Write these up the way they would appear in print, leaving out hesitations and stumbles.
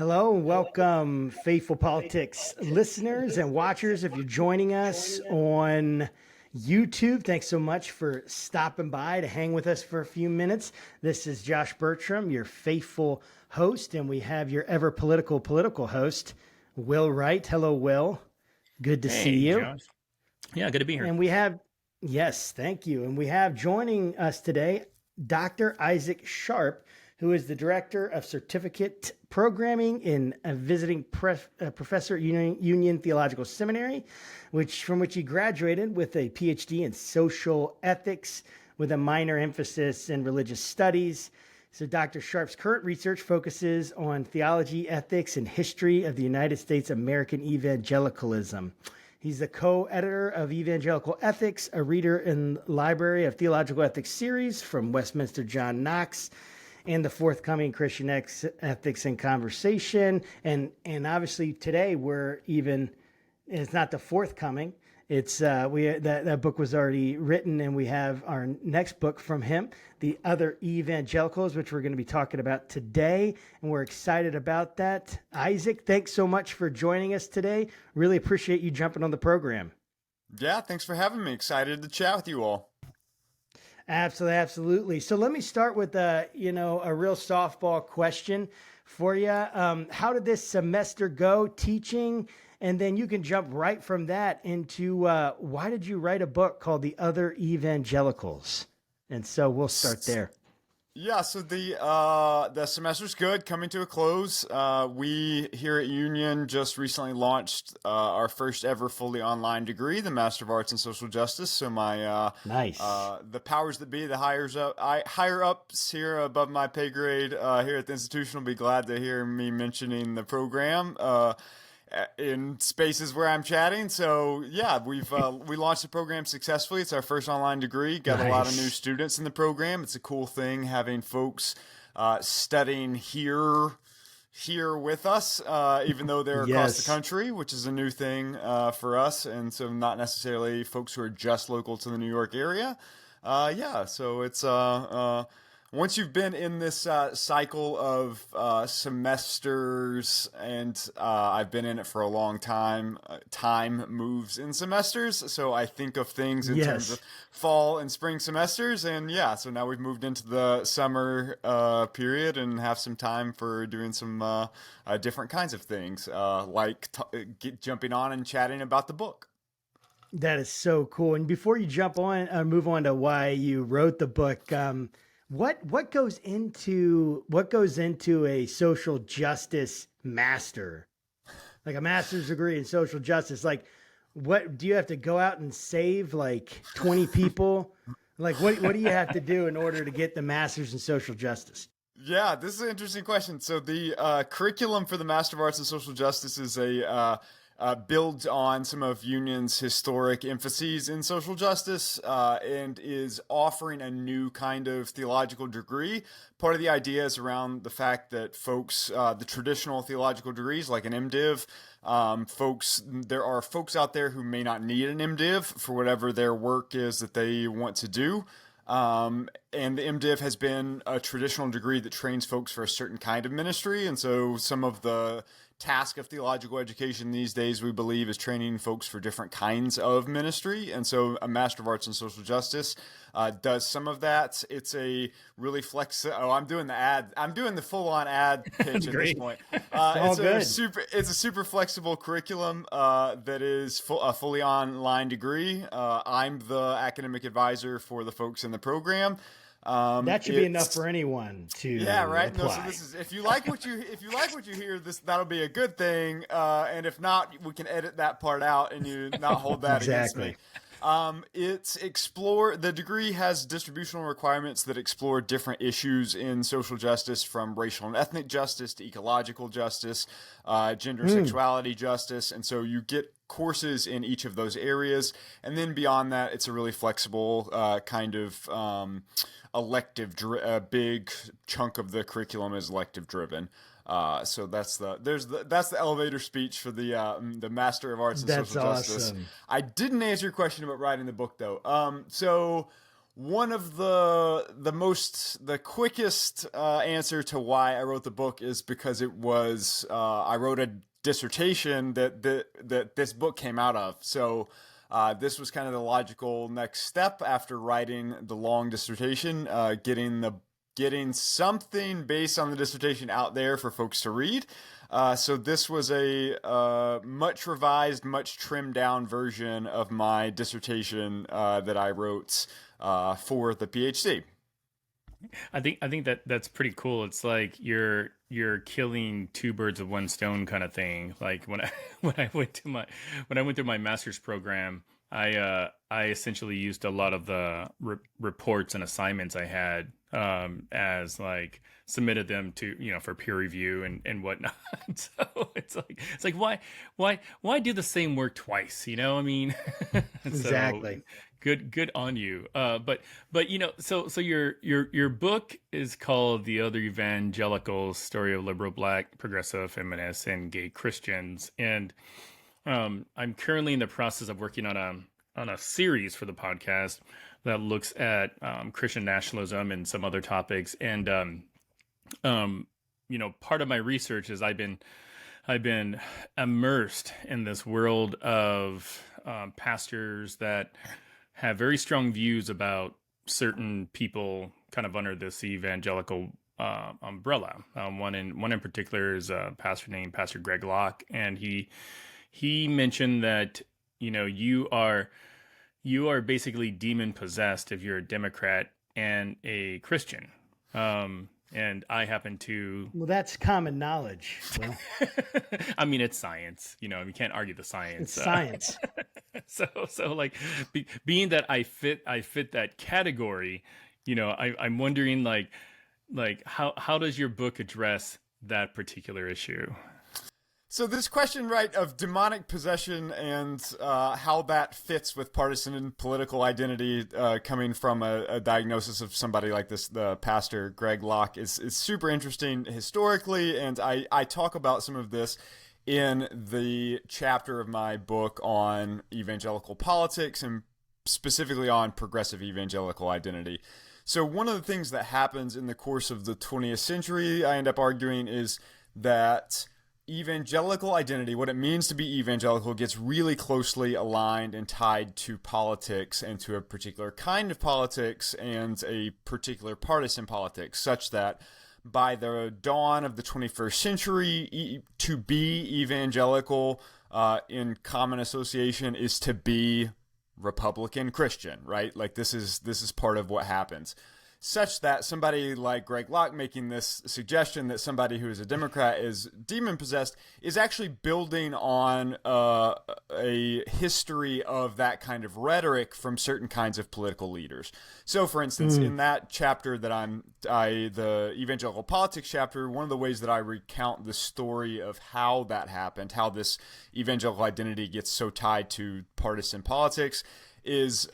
Hello and welcome, Faithful Politics listeners and watchers. If you're joining us on YouTube, thanks so much for stopping by to hang with us for a few minutes. This is Josh Bertram, your faithful host, and we have your ever political host, Will Wright. Hello, Will. Good to see you. Josh. Yeah, good to be here. And we have, yes, thank you. And we have joining us today, Dr. Isaac Sharp, who is the Director of Certificate Programming in a visiting professor at Union Theological Seminary, from which he graduated with a Ph.D. in social ethics with a minor emphasis in religious studies. So Dr. Sharp's current research focuses on theology, ethics, and history of the United States American Evangelicalism. He's the co-editor of Evangelical Ethics, a reader in the Library of Theological Ethics series from Westminster John Knox, and the forthcoming Christian Ethics and Conversation. And obviously today it's not the forthcoming. It's that book was already written, and we have our next book from him, The Other Evangelicals, which we're going to be talking about today, and we're excited about that. Isaac, thanks so much for joining us today. Really appreciate you jumping on the program. Yeah, thanks for having me. Excited to chat with you all. Absolutely. So let me start with a real softball question for you. How did this semester go teaching? And then you can jump right from that into why did you write a book called The Other Evangelicals? And so we'll start there. Yeah, so the semester's good, coming to a close. We here at Union just recently launched our first ever fully online degree, the Master of Arts in Social Justice. So my nice, the powers that be, the higher ups here above my pay grade here at the institution will be glad to hear me mentioning the program in spaces where I'm chatting. So yeah, we launched the program successfully. It's our first online degree. Got a lot of new students in the program. It's a cool thing having folks studying here with us, even though they're across the country, which is a new thing for us. And so not necessarily folks who are just local to the New York area. So it's once you've been in this cycle of semesters, and I've been in it for a long time, time moves in semesters. So I think of things in terms of fall and spring semesters. And so now we've moved into the summer period and have some time for doing some different kinds of things, like jumping on and chatting about the book. That is so cool. And before you move on to why you wrote the book, what goes into a social justice master, like a master's degree in social justice? Like, what do you have to go out and save like 20 people? Like, what do you have to do in order to get the master's in social justice? Yeah, this is an interesting question. So the curriculum for the Master of Arts in Social Justice is builds on some of Union's historic emphases in social justice and is offering a new kind of theological degree. Part of the idea is around the fact that folks, the traditional theological degrees like an M.Div, there are folks out there who may not need an M.Div for whatever their work is that they want to do. And the M.Div has been a traditional degree that trains folks for a certain kind of ministry. And so some of the task of theological education these days, we believe, is training folks for different kinds of ministry. And so a Master of Arts in Social Justice does some of that. It's a really I'm doing the full-on ad pitch at this point. It's a super flexible curriculum that is a fully online degree. I'm the academic advisor for the folks in the program. That should be enough for anyone to apply. No, so this is if you like what you hear, that'll be a good thing. And if not, we can edit that part out and you not hold that against me. The degree has distributional requirements that explore different issues in social justice, from racial and ethnic justice to ecological justice, gender sexuality justice. And so you get courses in each of those areas. And then beyond that, it's a really flexible kind of elective, a big chunk of the curriculum is elective driven. So that's the elevator speech for the Master of Arts in Social Justice. Awesome. I didn't answer your question about writing the book though. So One of the quickest answer to why I wrote the book is because it was I wrote a dissertation that this book came out of. So this was kind of the logical next step after writing the long dissertation, getting something based on the dissertation out there for folks to read. So this was a much revised, much trimmed down version of my dissertation that I wrote for the Ph.D. I think that's pretty cool. It's like you're killing two birds with one stone kind of thing. Like when I when I went through my master's program, I essentially used a lot of the reports and assignments I had as like submitted them to for peer review and whatnot. So it's like why do the same work twice? I mean, Exactly. Good on you. But so your book is called The Other Evangelicals: Story of Liberal Black Progressive Feminists and Gay Christians, and I'm currently in the process of working on a series for the podcast that looks at Christian nationalism and some other topics. And part of my research is I've been immersed in this world of pastors that have very strong views about certain people kind of under this evangelical umbrella. One in particular is a pastor named Pastor Greg Locke, and he mentioned that you are basically demon possessed if you're a Democrat and a Christian. And I happen to. Well, that's common knowledge. Well, I mean, it's science. You can't argue the science. it's science. So like, being that I fit that category, I'm wondering like how does your book address that particular issue? So this question, right, of demonic possession and how that fits with partisan and political identity coming from a diagnosis of somebody like this, the pastor Greg Locke, is super interesting historically, and I talk about some of this in the chapter of my book on evangelical politics and specifically on progressive evangelical identity. So one of the things that happens in the course of the 20th century, I end up arguing, is that evangelical identity, what it means to be evangelical, gets really closely aligned and tied to politics and to a particular kind of politics and a particular partisan politics, such that by the dawn of the 21st century, to be evangelical in common association is to be Republican Christian, right? Like this is part of what happens. Such that somebody like Greg Locke making this suggestion that somebody who is a Democrat is demon-possessed is actually building on a history of that kind of rhetoric from certain kinds of political leaders. So, for instance, in that chapter that the evangelical politics chapter, one of the ways that I recount the story of how that happened, how this evangelical identity gets so tied to partisan politics, is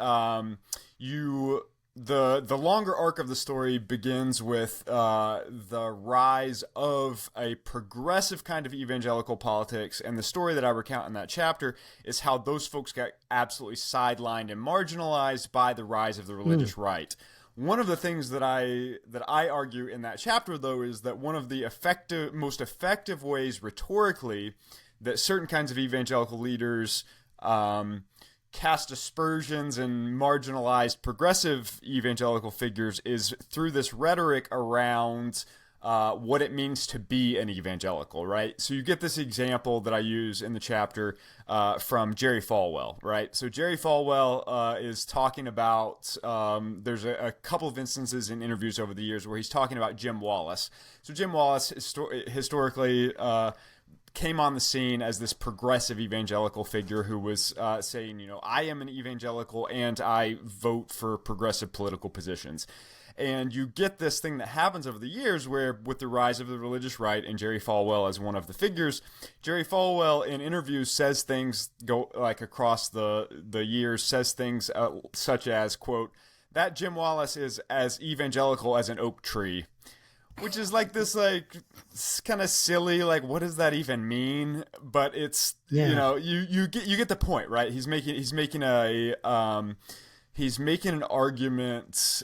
The longer arc of the story begins with the rise of a progressive kind of evangelical politics, and the story that I recount in that chapter is how those folks got absolutely sidelined and marginalized by the rise of the religious right. One of the things that I argue in that chapter, though, is that one of the most effective ways rhetorically that certain kinds of evangelical leaders cast aspersions and marginalized progressive evangelical figures is through this rhetoric around what it means to be an evangelical, right? So you get this example that I use in the chapter from Jerry Falwell, right? So Jerry Falwell is talking about, there's a couple of instances in interviews over the years where he's talking about Jim Wallace. So Jim Wallace historically came on the scene as this progressive evangelical figure who was saying, I am an evangelical and I vote for progressive political positions. And you get this thing that happens over the years where with the rise of the religious right and Jerry Falwell as one of the figures, Jerry Falwell in interviews says things across the years, says things such as, quote, that Jim Wallace is as evangelical as an oak tree. Which is like this, kind of silly, what does that even mean? But it's, you get the point, right? He's making he's making an argument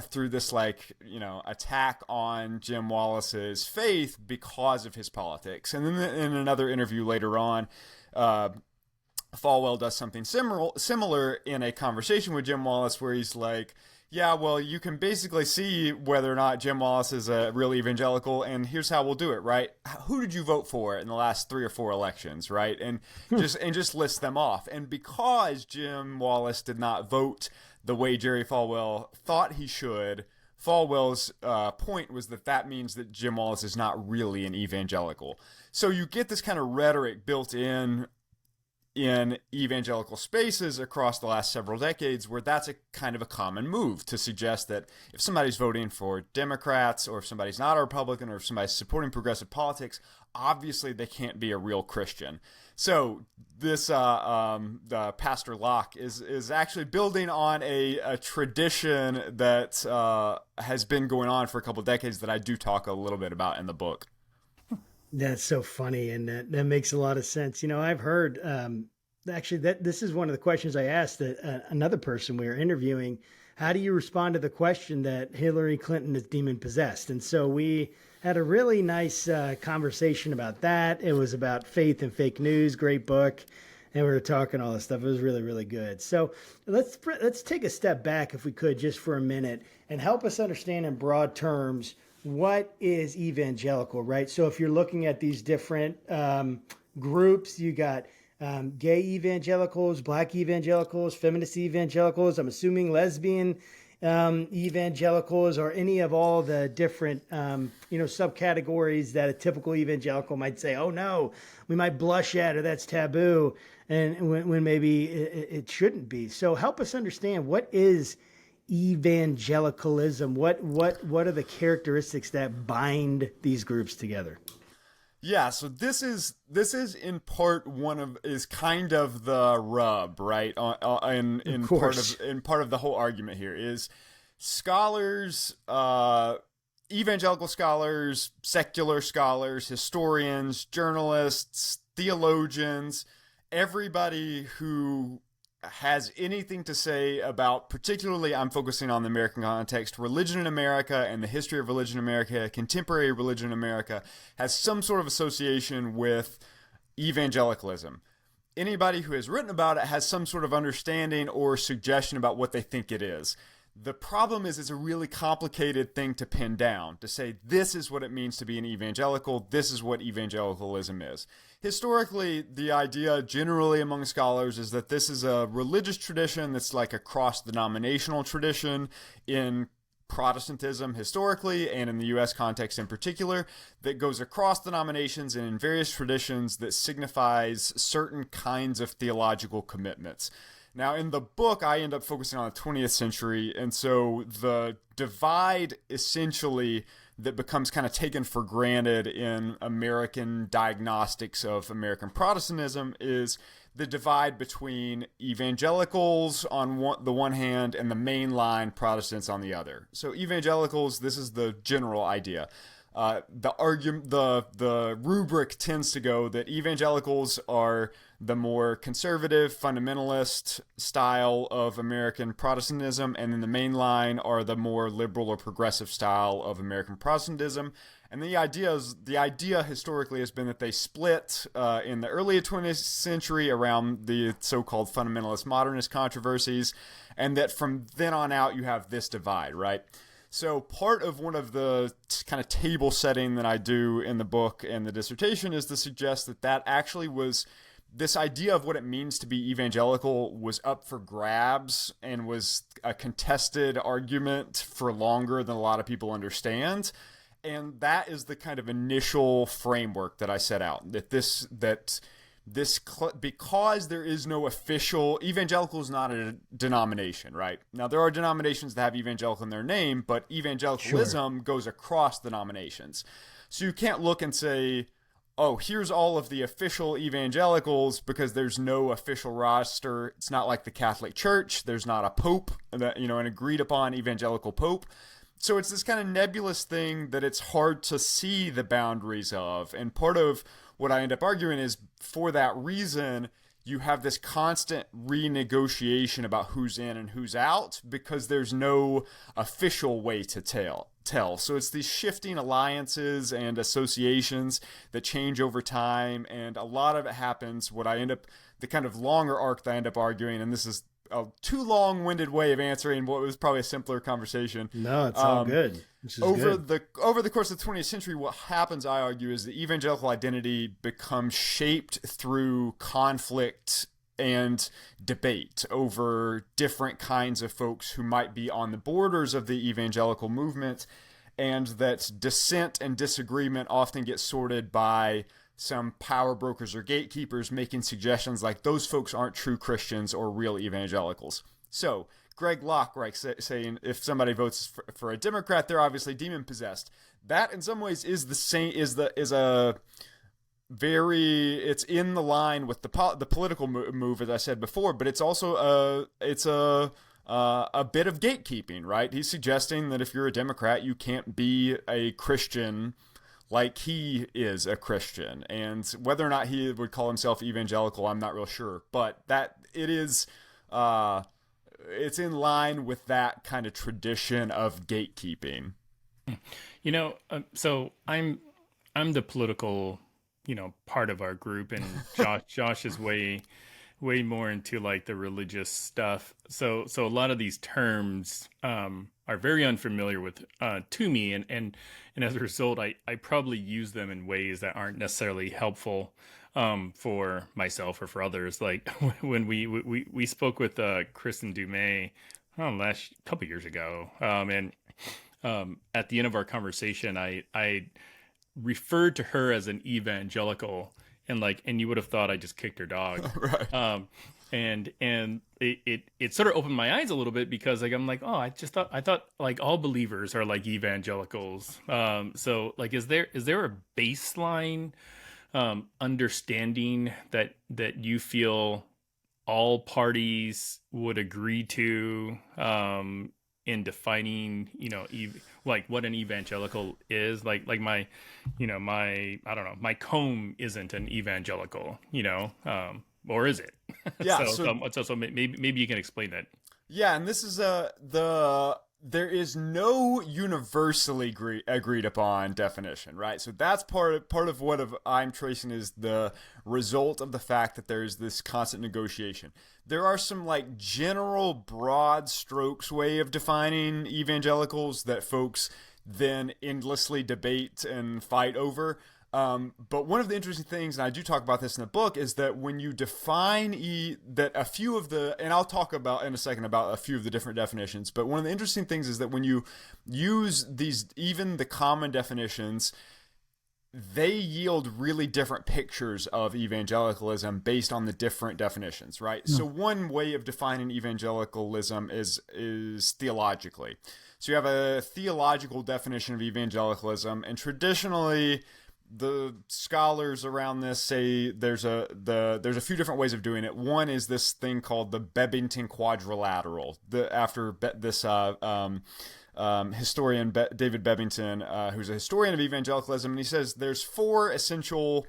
through this attack on Jim Wallis's faith because of his politics. And then in another interview later on, Falwell does something similar in a conversation with Jim Wallis where he's like, yeah, well, you can basically see whether or not Jim Wallis is a real evangelical, and here's how we'll do it, right? Who did you vote for in the last 3 or 4 elections, right? And just list them off. And because Jim Wallis did not vote the way Jerry Falwell thought he should, Falwell's point was that means that Jim Wallis is not really an evangelical. So you get this kind of rhetoric built in evangelical spaces across the last several decades where that's a kind of a common move to suggest that if somebody's voting for Democrats or if somebody's not a Republican or if somebody's supporting progressive politics, obviously they can't be a real Christian. So this Pastor Locke is actually building on a tradition that has been going on for a couple of decades that I do talk a little bit about in the book. That's so funny, and that makes a lot of sense. I've heard actually that this is one of the questions I asked another person we were interviewing. How do you respond to the question that Hillary Clinton is demon possessed? And so we had a really nice conversation about that. It was about faith and fake news. Great book, and we were talking all this stuff. It was really, really good. So let's take a step back, if we could, just for a minute, and help us understand in broad terms what is evangelical, right? So if you're looking at these different groups, you got gay evangelicals, black evangelicals, feminist evangelicals, I'm assuming lesbian evangelicals, or any of all the different, subcategories that a typical evangelical might say, oh no, we might blush at, or that's taboo, and when maybe it shouldn't be. So help us understand, what is evangelicalism? What are the characteristics that bind these groups together? Yeah, so this is in part is kind of the rub, right? In part of the whole argument here is scholars, evangelical scholars, secular scholars, historians, journalists, theologians, everybody who has anything to say about, particularly I'm focusing on the American context, religion in America and the history of religion in America, contemporary religion in America, has some sort of association with evangelicalism. Anybody who has written about it has some sort of understanding or suggestion about what they think it is. The problem is it's a really complicated thing to pin down, to say this is what it means to be an evangelical, this is what evangelicalism is. Historically, the idea generally among scholars is that this is a religious tradition that's like a cross-denominational tradition in Protestantism historically, and in the U.S. context in particular, that goes across denominations and in various traditions that signifies certain kinds of theological commitments. Now, in the book, I end up focusing on the 20th century, and so the divide essentially that becomes kind of taken for granted in American diagnostics of American Protestantism is the divide between evangelicals on the one hand and the mainline Protestants on the other. So evangelicals, this is the general idea. The rubric tends to go that evangelicals are the more conservative, fundamentalist style of American Protestantism, and then the mainline are the more liberal or progressive style of American Protestantism. And the idea historically has been that they split in the early 20th century around the so-called fundamentalist modernist controversies, and that from then on out you have this divide, right? So part of one of the kind of table setting that I do in the book and the dissertation is to suggest that actually was this idea of what it means to be evangelical was up for grabs and was a contested argument for longer than a lot of people understand. And that is the kind of initial framework that I set out, because there is no official, evangelical is not a denomination, right? Now, there are denominations that have evangelical in their name, but evangelicalism goes across denominations. So you can't look and say, oh, here's all of the official evangelicals, because there's no official roster. It's not like the Catholic Church. There's not a pope, an agreed upon evangelical pope. So it's this kind of nebulous thing that it's hard to see the boundaries of. And part of what I end up arguing is, for that reason, you have this constant renegotiation about who's in and who's out because there's no official way to tell. So it's these shifting alliances and associations that change over time, and a lot of it happens. The kind of longer arc that I end up arguing, and this is a too long-winded way of answering what was probably a simpler conversation. No, it's all good. Over the course of the 20th century, what happens, I argue, is the evangelical identity becomes shaped through conflict and debate over different kinds of folks who might be on the borders of the evangelical movement, and that dissent and disagreement often get sorted by some power brokers or gatekeepers making suggestions like those folks aren't true Christians or real evangelicals. So Greg Locke, right, saying if somebody votes for a Democrat, they're obviously demon possessed. That in some ways is the same, it's in the line with the political move, as I said before, but it's also a bit of gatekeeping, right? He's suggesting that if you're a Democrat, you can't be a Christian like he is a Christian. And whether or not he would call himself evangelical, I'm not real sure. But that it is, it's in line with that kind of tradition of gatekeeping. So I'm the political, part of our group, and Josh is way more into like the religious stuff. So a lot of these terms are very unfamiliar with to me, and as a result, I probably use them in ways that aren't necessarily helpful for myself or for others. Like when we spoke with Kristen Dumais last couple years ago, and at the end of our conversation, I referred to her as an evangelical. And you would have thought I just kicked her dog. Right. And it sort of opened my eyes a little bit, because I'm like, oh, I thought like all believers are like evangelicals. So like, is there a baseline understanding that you feel all parties would agree to in defining, like what an evangelical is? Like my, I don't know, my comb isn't an evangelical, or is it? Yeah. So maybe you can explain that. Yeah, and this is there is no universally agreed upon definition, right? So that's part of what I'm tracing is the result of the fact that there's this constant negotiation. There are some like general broad strokes way of defining evangelicals that folks then endlessly debate and fight over. But one of the interesting things, and I do talk about this in the book, is that when you define that a few of the, and I'll talk about in a second about a few of the different definitions, but one of the interesting things is that when you use these, even the common definitions, they yield really different pictures of evangelicalism based on the different definitions, right? Yeah. So one way of defining evangelicalism is theologically. So you have a theological definition of evangelicalism, and traditionally the scholars around this say there's a few different ways of doing it. One is this thing called the Bebbington Quadrilateral. This historian David Bebbington, who's a historian of evangelicalism, and he says there's four essential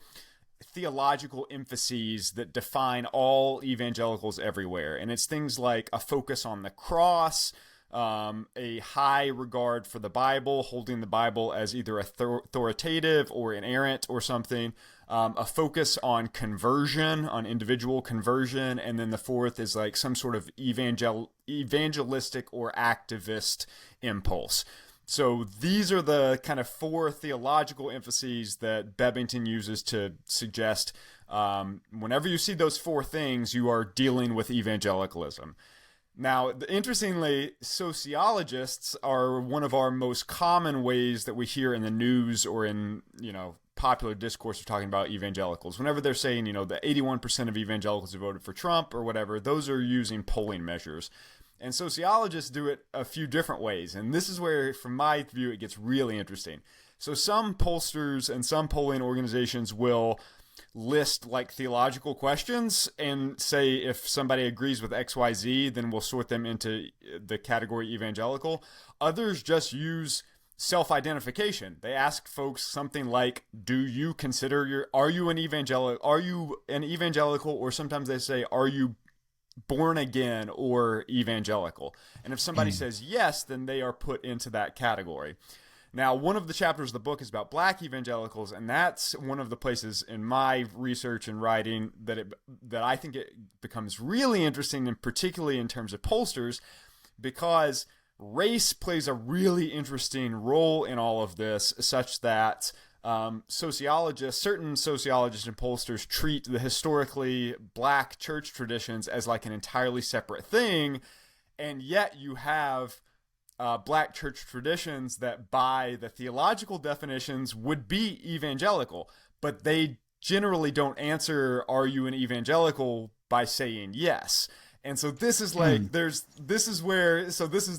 theological emphases that define all evangelicals everywhere, and it's things like a focus on the cross, a high regard for the Bible, holding the Bible as either authoritative or inerrant or something, a focus on conversion, on individual conversion, and then the fourth is like some sort of evangelistic or activist impulse. So these are the kind of four theological emphases that Bebbington uses to suggest whenever you see those four things, you are dealing with evangelicalism. Now, interestingly, sociologists are one of our most common ways that we hear in the news or in, popular discourse of talking about evangelicals. Whenever they're saying, the 81% of evangelicals who voted for Trump or whatever, those are using polling measures. And sociologists do it a few different ways. And this is where, from my view, it gets really interesting. So some pollsters and some polling organizations will list like theological questions and say if somebody agrees with XYZ, then we'll sort them into the category evangelical. Others just use self-identification. They ask folks something like, do you consider are you an evangelical, or sometimes they say, are you born again or evangelical? And if somebody says yes, then they are put into that category. Now, one of the chapters of the book is about black evangelicals, and that's one of the places in my research and writing that I think it becomes really interesting, and particularly in terms of pollsters, because race plays a really interesting role in all of this, such that certain sociologists and pollsters treat the historically black church traditions as like an entirely separate thing, and yet you have black church traditions that by the theological definitions would be evangelical, but they generally don't answer, are you an evangelical, by saying yes. And so this is like, this is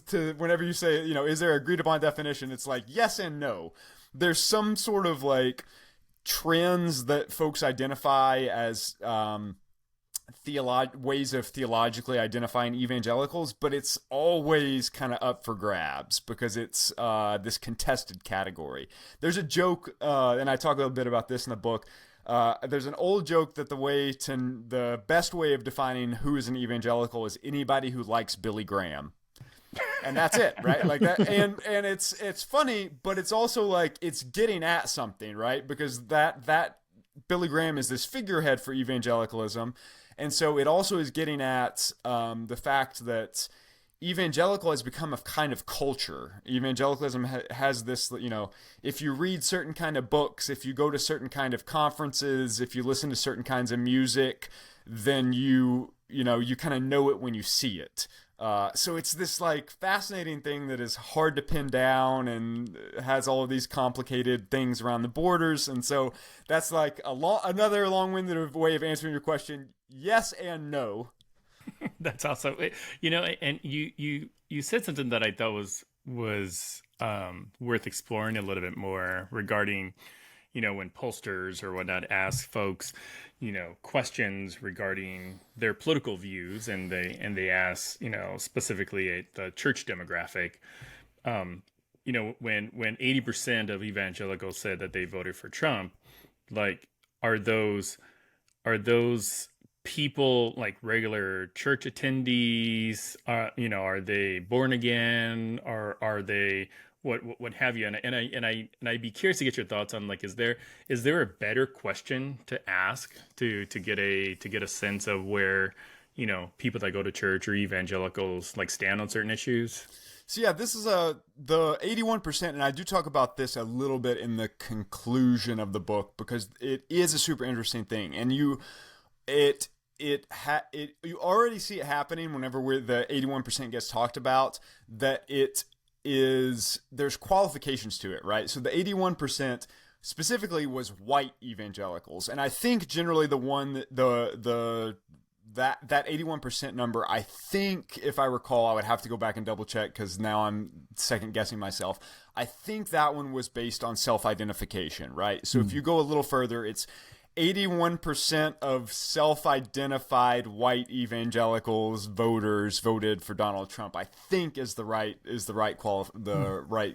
to, whenever you say, is there an agreed upon definition? It's like yes and no. There's some sort of like trends that folks identify as ways of theologically identifying evangelicals, but it's always kind of up for grabs because it's this contested category. There's a joke, and I talk a little bit about this in the book. There's an old joke that the best way of defining who is an evangelical is anybody who likes Billy Graham. And that's it, right? Like that, and it's funny, but it's also like it's getting at something, right? Because that Billy Graham is this figurehead for evangelicalism, and so it also is getting at the fact that evangelical has become a kind of culture. Evangelicalism has this, if you read certain kind of books, if you go to certain kind of conferences, if you listen to certain kinds of music, then you kind of know it when you see it. So it's this like fascinating thing that is hard to pin down and has all of these complicated things around the borders. And so that's like another long-winded way of answering your question. Yes and no. That's awesome. And you said something that I thought was worth exploring a little bit more regarding, when pollsters or whatnot ask folks, questions regarding their political views, and they ask, specifically the church demographic. When 80% of evangelicals said that they voted for Trump, like, are those people like regular church attendees? Are they born again, or are they what have you? And I'd be curious to get your thoughts on, like, is there a better question to ask to get a sense of where people that go to church or evangelicals like stand on certain issues? So yeah, this is the 81%, and I do talk about this a little bit in the conclusion of the book because it is a super interesting thing, and you already see it happening whenever the 81% gets talked about, that there's qualifications to it, right? So the 81% specifically was white evangelicals, and I think generally that 81% number, I think, if I recall, I would have to go back and double check because now I'm second guessing myself. I think that one was based on self-identification, right? So if you go a little further, it's 81% of self-identified white evangelicals voters voted for Donald Trump, I think is the right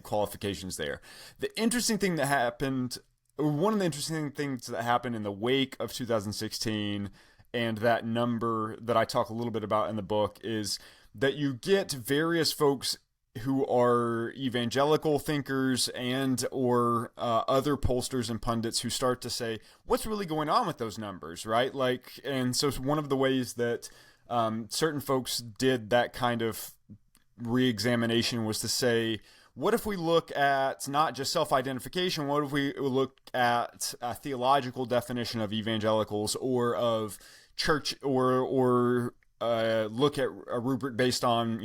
qualifications there. The interesting thing that happened, one of the interesting things that happened in the wake of 2016, and that number that I talk a little bit about in the book, is that you get various folks who are evangelical thinkers and or other pollsters and pundits who start to say, what's really going on with those numbers, right? Like, and so one of the ways that certain folks did that kind of re-examination was to say, what if we look at not just self-identification, what if we look at a theological definition of evangelicals or of church, or look at a rubric based on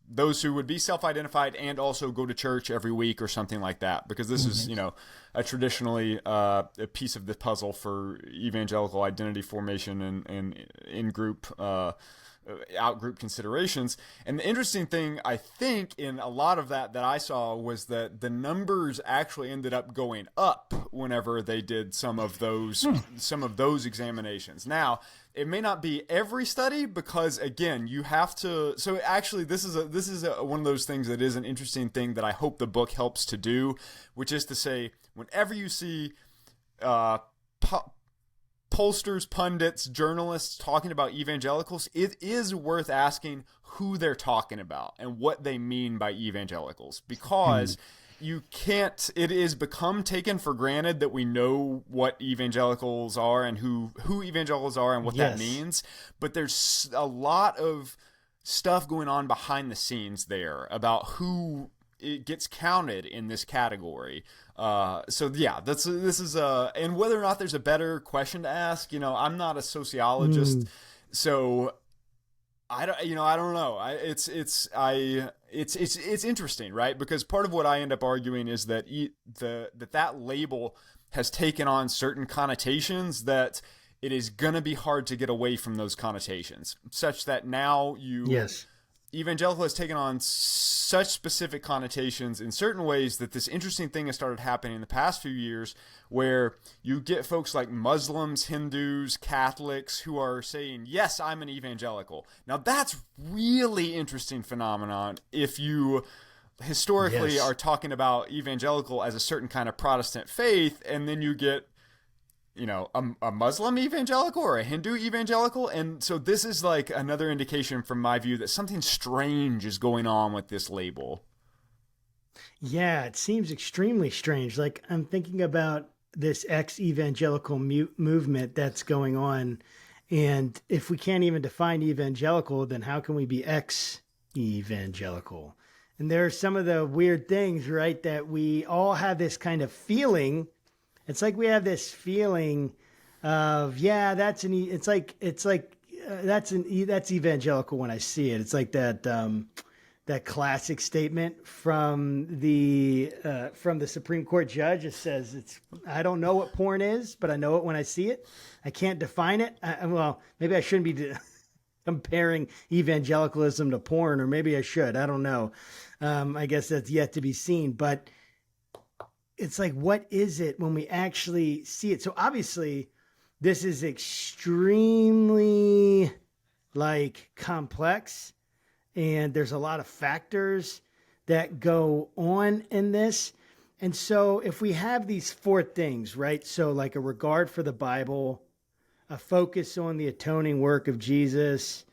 those who would be self-identified and also go to church every week or something like that, because this is a traditionally a piece of the puzzle for evangelical identity formation and in group out-group considerations. And the interesting thing, I think, in a lot of that I saw was that the numbers actually ended up going up whenever they did some of those examinations. Now, it may not be every study because, again, you have to. So actually, this is one of those things that is an interesting thing that I hope the book helps to do, which is to say, whenever you see pollsters, pundits, journalists talking about evangelicals, it is worth asking who they're talking about and what they mean by evangelicals, because you can't, it is become taken for granted that we know what evangelicals are and who evangelicals are and what that means. But there's a lot of stuff going on behind the scenes there about who it gets counted in this category. So yeah, this is and whether or not there's a better question to ask, I'm not a sociologist, so I don't know. It's interesting, right? Because part of what I end up arguing is that that label has taken on certain connotations that it is going to be hard to get away from those connotations, such that now evangelical has taken on such specific connotations in certain ways that this interesting thing has started happening in the past few years, where you get folks like Muslims, Hindus, Catholics who are saying, yes, I'm an evangelical. Now that's really interesting phenomenon if you historically are talking about evangelical as a certain kind of Protestant faith, and then you get a Muslim evangelical or a Hindu evangelical. And so this is like another indication from my view that something strange is going on with this label. Yeah, it seems extremely strange. Like, I'm thinking about this ex-evangelical movement that's going on. And if we can't even define evangelical, then how can we be ex-evangelical? And there are some of the weird things, right, that we all have this kind of feeling. It's like we have this feeling of, that's evangelical when I see it. It's like that classic statement from the Supreme Court judge. It says, I don't know what porn is, but I know it when I see it. I can't define it. Well, maybe I shouldn't be comparing evangelicalism to porn, or maybe I should. I don't know. I guess that's yet to be seen, but it's like, what is it when we actually see it? So obviously this is extremely complex, and there's a lot of factors that go on in this. And so if we have these four things, right? So like a regard for the Bible, a focus on the atoning work of Jesus,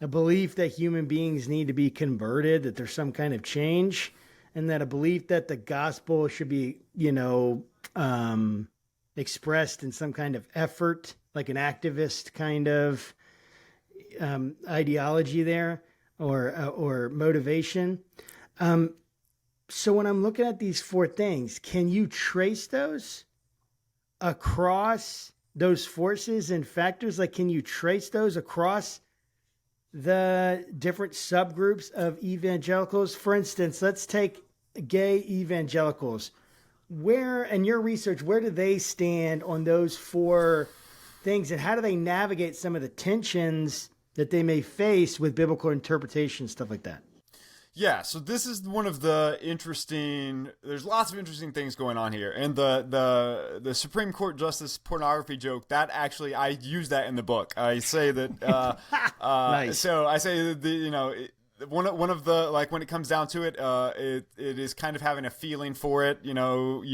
a belief that human beings need to be converted, that there's some kind of change, and that a belief that the gospel should be, expressed in some kind of effort, like an activist kind of ideology there, or motivation. So when I'm looking at these four things, can you trace those across those forces and factors? Like, can you trace those across the different subgroups of evangelicals? For instance, let's take gay evangelicals. Where, in your research, where do they stand on those four things, and how do they navigate some of the tensions that they may face with biblical interpretation, stuff like that? Yeah, so this is one of the interesting, there's lots of interesting things going on here. And the Supreme Court Justice pornography joke, that actually, I use that in the book. I say that, nice. So I say that, one of the, like, when it comes down to it, it is kind of having a feeling for it. You know it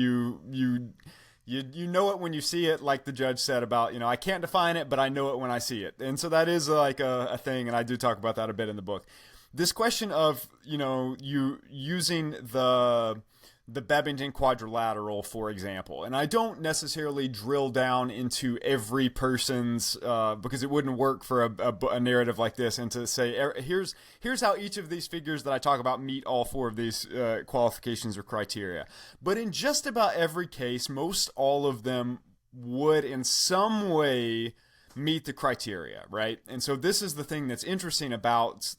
when you see it, like the judge said about, I can't define it, but I know it when I see it. And so that is like a thing, and I do talk about that a bit in the book. This question of, you using the Bebbington Quadrilateral, for example, and I don't necessarily drill down into every person's, because it wouldn't work for a narrative like this, and to say, here's how each of these figures that I talk about meet all four of these qualifications or criteria. But in just about every case, most all of them would in some way meet the criteria, right? And so this is the thing that's interesting about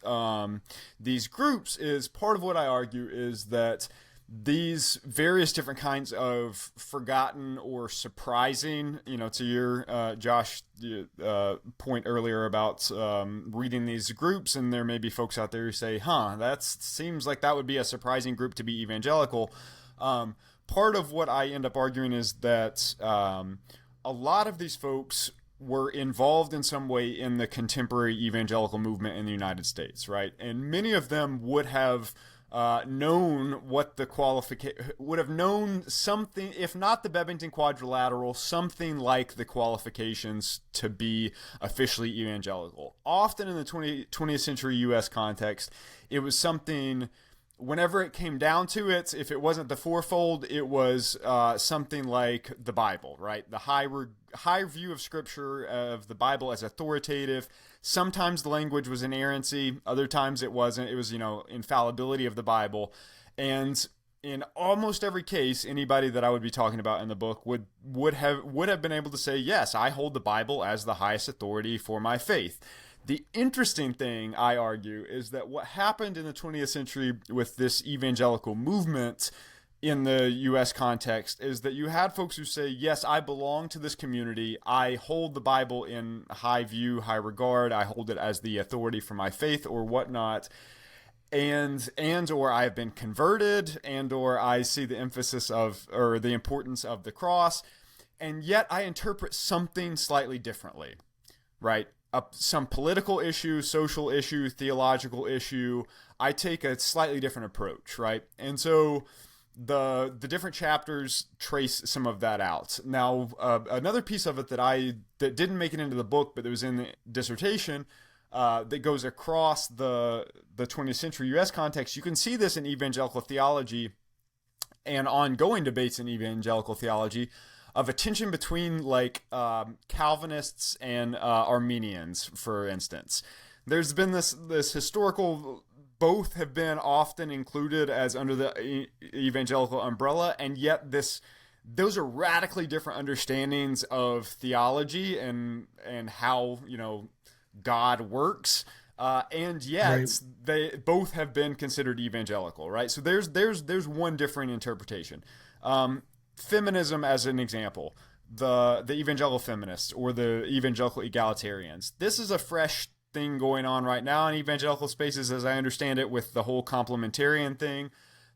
these groups, is part of what I argue is that these various different kinds of forgotten or surprising, to your Josh point earlier about reading these groups, and there may be folks out there who say, that seems like that would be a surprising group to be evangelical. Part of what I end up arguing is that a lot of these folks were involved in some way in the contemporary evangelical movement in the United States, right? And many of them would have known what the would have known something, if not the Bebbington Quadrilateral, something like the qualifications to be officially evangelical. Often in the 20th century U.S. context, it was something. Whenever it came down to it, if it wasn't the fourfold, it was something like the Bible, right? The high view of Scripture, of the Bible as authoritative. Sometimes the language was inerrancy, other times it wasn't. It was, infallibility of the Bible. And in almost every case, anybody that I would be talking about in the book would have been able to say, yes, I hold the Bible as the highest authority for my faith. The interesting thing, I argue, is that what happened in the 20th century with this evangelical movement in the U.S. context is that you had folks who say, yes, I belong to this community. I hold the Bible in high view, high regard. I hold it as the authority for my faith or whatnot. And or I have been converted, and or I see the emphasis of, or the importance of the cross. And yet I interpret something slightly differently, right? Some political issue, social issue, theological issue, I take a slightly different approach, right? And so the different chapters trace some of that out. Now, another piece of it that didn't make it into the book, but that was in the dissertation, that goes across the 20th century U.S. context. You can see this in evangelical theology and ongoing debates in evangelical theology, of a tension between Calvinists and Arminians, for instance. There's been this historical, both have been often included as under the evangelical umbrella, and yet those are radically different understandings of theology and how God works. And yet Right. they both have been considered evangelical, right? So there's one different interpretation. Feminism as an example, the evangelical feminists or the evangelical egalitarians. This is a fresh thing going on right now in evangelical spaces, as I understand it, with the whole complementarian thing.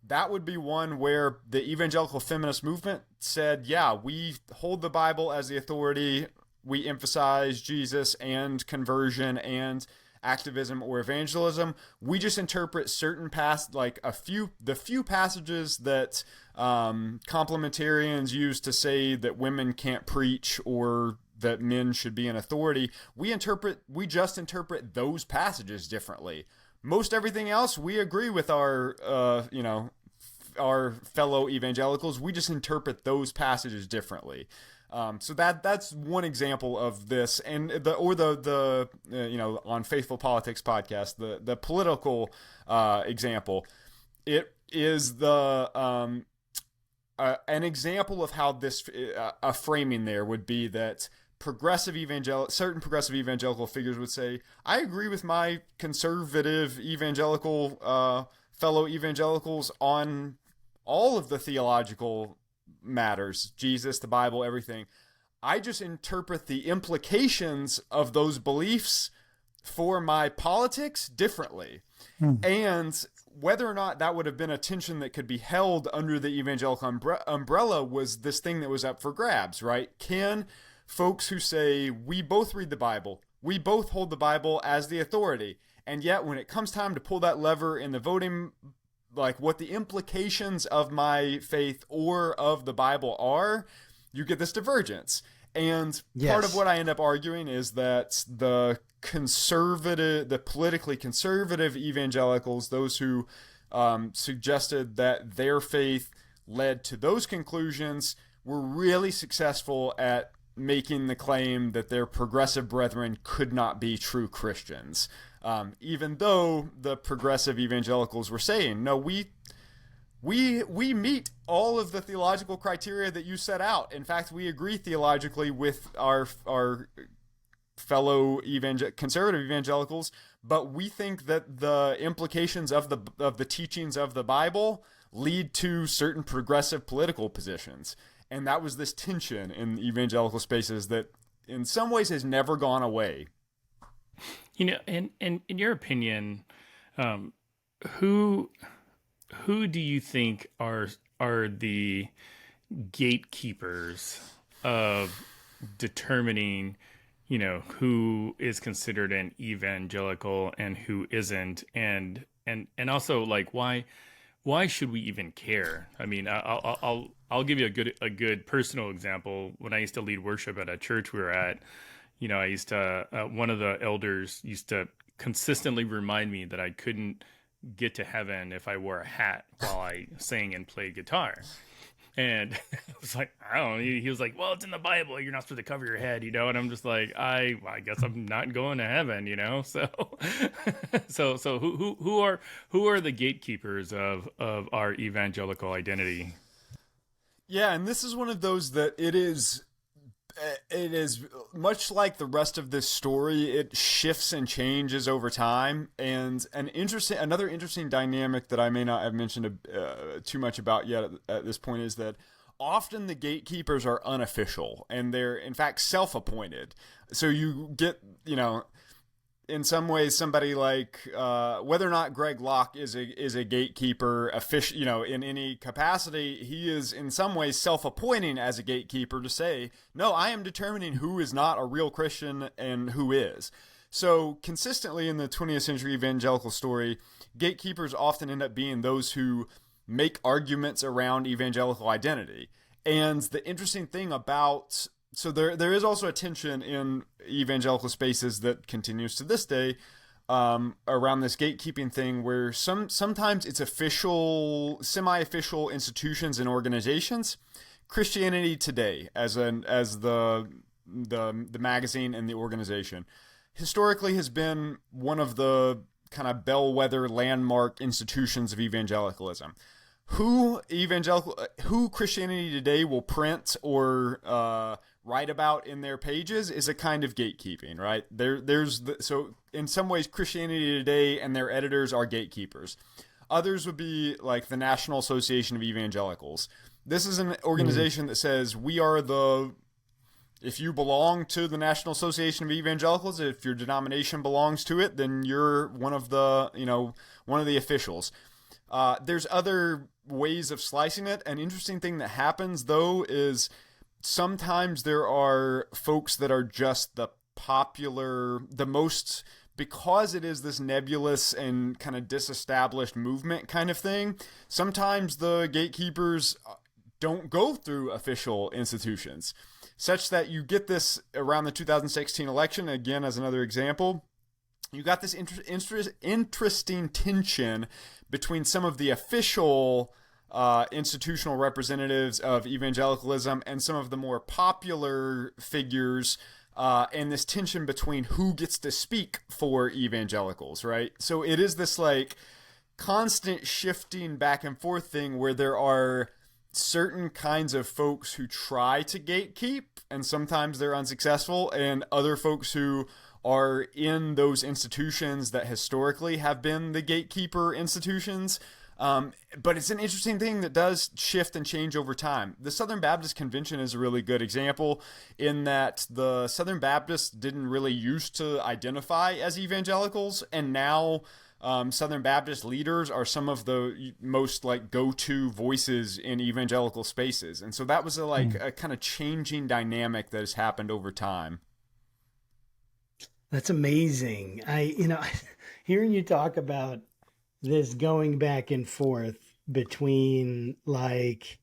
That would be one where the evangelical feminist movement said, yeah, we hold the Bible as the authority. We emphasize Jesus and conversion and activism or evangelism. We just interpret certain the few passages that complementarians use to say that women can't preach or that men should be in authority. We just interpret those passages differently. Most everything else, we agree with our fellow evangelicals. We just interpret those passages differently. So that's one example of this, and on Faithful Politics podcast, the political example, it is an example of how this a framing there would be that certain progressive evangelical figures would say, I agree with my conservative evangelical fellow evangelicals on all of the theological matters, Jesus, the Bible, everything. I just interpret the implications of those beliefs for my politics differently. And whether or not that would have been a tension that could be held under the evangelical umbrella was this thing that was up for grabs, right? Can folks who say, we both read the Bible, we both hold the Bible as the authority, and yet when it comes time to pull that lever in the voting, what the implications of my faith or of the Bible are, you get this divergence. And part of what I end up arguing is that the politically conservative evangelicals, those who suggested that their faith led to those conclusions, were really successful at making the claim that their progressive brethren could not be true Christians. Even though the progressive evangelicals were saying, no, we meet all of the theological criteria that you set out. In fact, we agree theologically with our fellow conservative evangelicals, but we think that the implications of the teachings of the Bible lead to certain progressive political positions. And that was this tension in evangelical spaces that in some ways has never gone away. And in your opinion, who do you think are the gatekeepers of determining, who is considered an evangelical and who isn't, and also like why should we even care? I mean, I'll give you a good personal example. When I used to lead worship at a church we were at, I used to one of the elders used to consistently remind me that I couldn't get to heaven if I wore a hat while I sang and played guitar. And I was like, I don't know. He was like, well, it's in the Bible. You're not supposed to cover your head, And I'm just like, I guess I'm not going to heaven, So, so who are the gatekeepers of our evangelical identity? Yeah, and this is one of those that it is much like the rest of this story. It shifts and changes over time, and another interesting dynamic that I may not have mentioned too much about yet at this point is that often the gatekeepers are unofficial and they're in fact self-appointed. So you get, in some ways, somebody like whether or not Greg Locke is a gatekeeper, official, in any capacity, he is in some ways self-appointing as a gatekeeper to say, no, I am determining who is not a real Christian and who is. So consistently in the 20th century evangelical story, gatekeepers often end up being those who make arguments around evangelical identity. And the interesting thing about So there is also a tension in evangelical spaces that continues to this day around this gatekeeping thing, where sometimes it's official, semi-official institutions and organizations. Christianity Today, as the magazine and the organization, historically has been one of the kind of bellwether landmark institutions of evangelicalism. Who Christianity Today will print or write about in their pages is a kind of gatekeeping, right? So in some ways, Christianity Today and their editors are gatekeepers. Others would be like the National Association of Evangelicals. This is an organization that says if you belong to the National Association of Evangelicals, if your denomination belongs to it, then you're one of the officials. There's other ways of slicing it. An interesting thing that happens, though, is sometimes there are folks that are just because it is this nebulous and kind of disestablished movement kind of thing, sometimes the gatekeepers don't go through official institutions, such that you get this around the 2016 election, again, as another example. You got this interesting tension between some of the official institutional representatives of evangelicalism and some of the more popular figures, and this tension between who gets to speak for evangelicals, right? So it is this like constant shifting back and forth thing where there are certain kinds of folks who try to gatekeep, and sometimes they're unsuccessful, and other folks who are in those institutions that historically have been the gatekeeper institutions. But it's an interesting thing that does shift and change over time. The Southern Baptist Convention is a really good example in that the Southern Baptists didn't really used to identify as evangelicals, and now Southern Baptist leaders are some of the most like go-to voices in evangelical spaces. And so that was a kind of changing dynamic that has happened over time. That's amazing. Hearing you talk about this going back and forth between like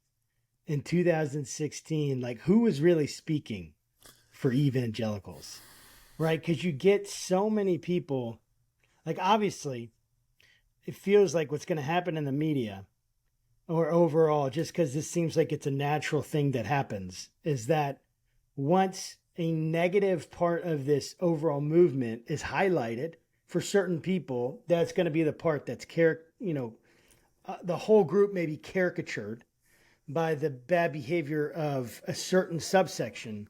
in 2016, like who was really speaking for evangelicals, right? Because you get so many people, like obviously it feels like what's going to happen in the media or overall, just because this seems like it's a natural thing that happens, is that once a negative part of this overall movement is highlighted for certain people, that's going to be the part that's the whole group may be caricatured by the bad behavior of a certain subsection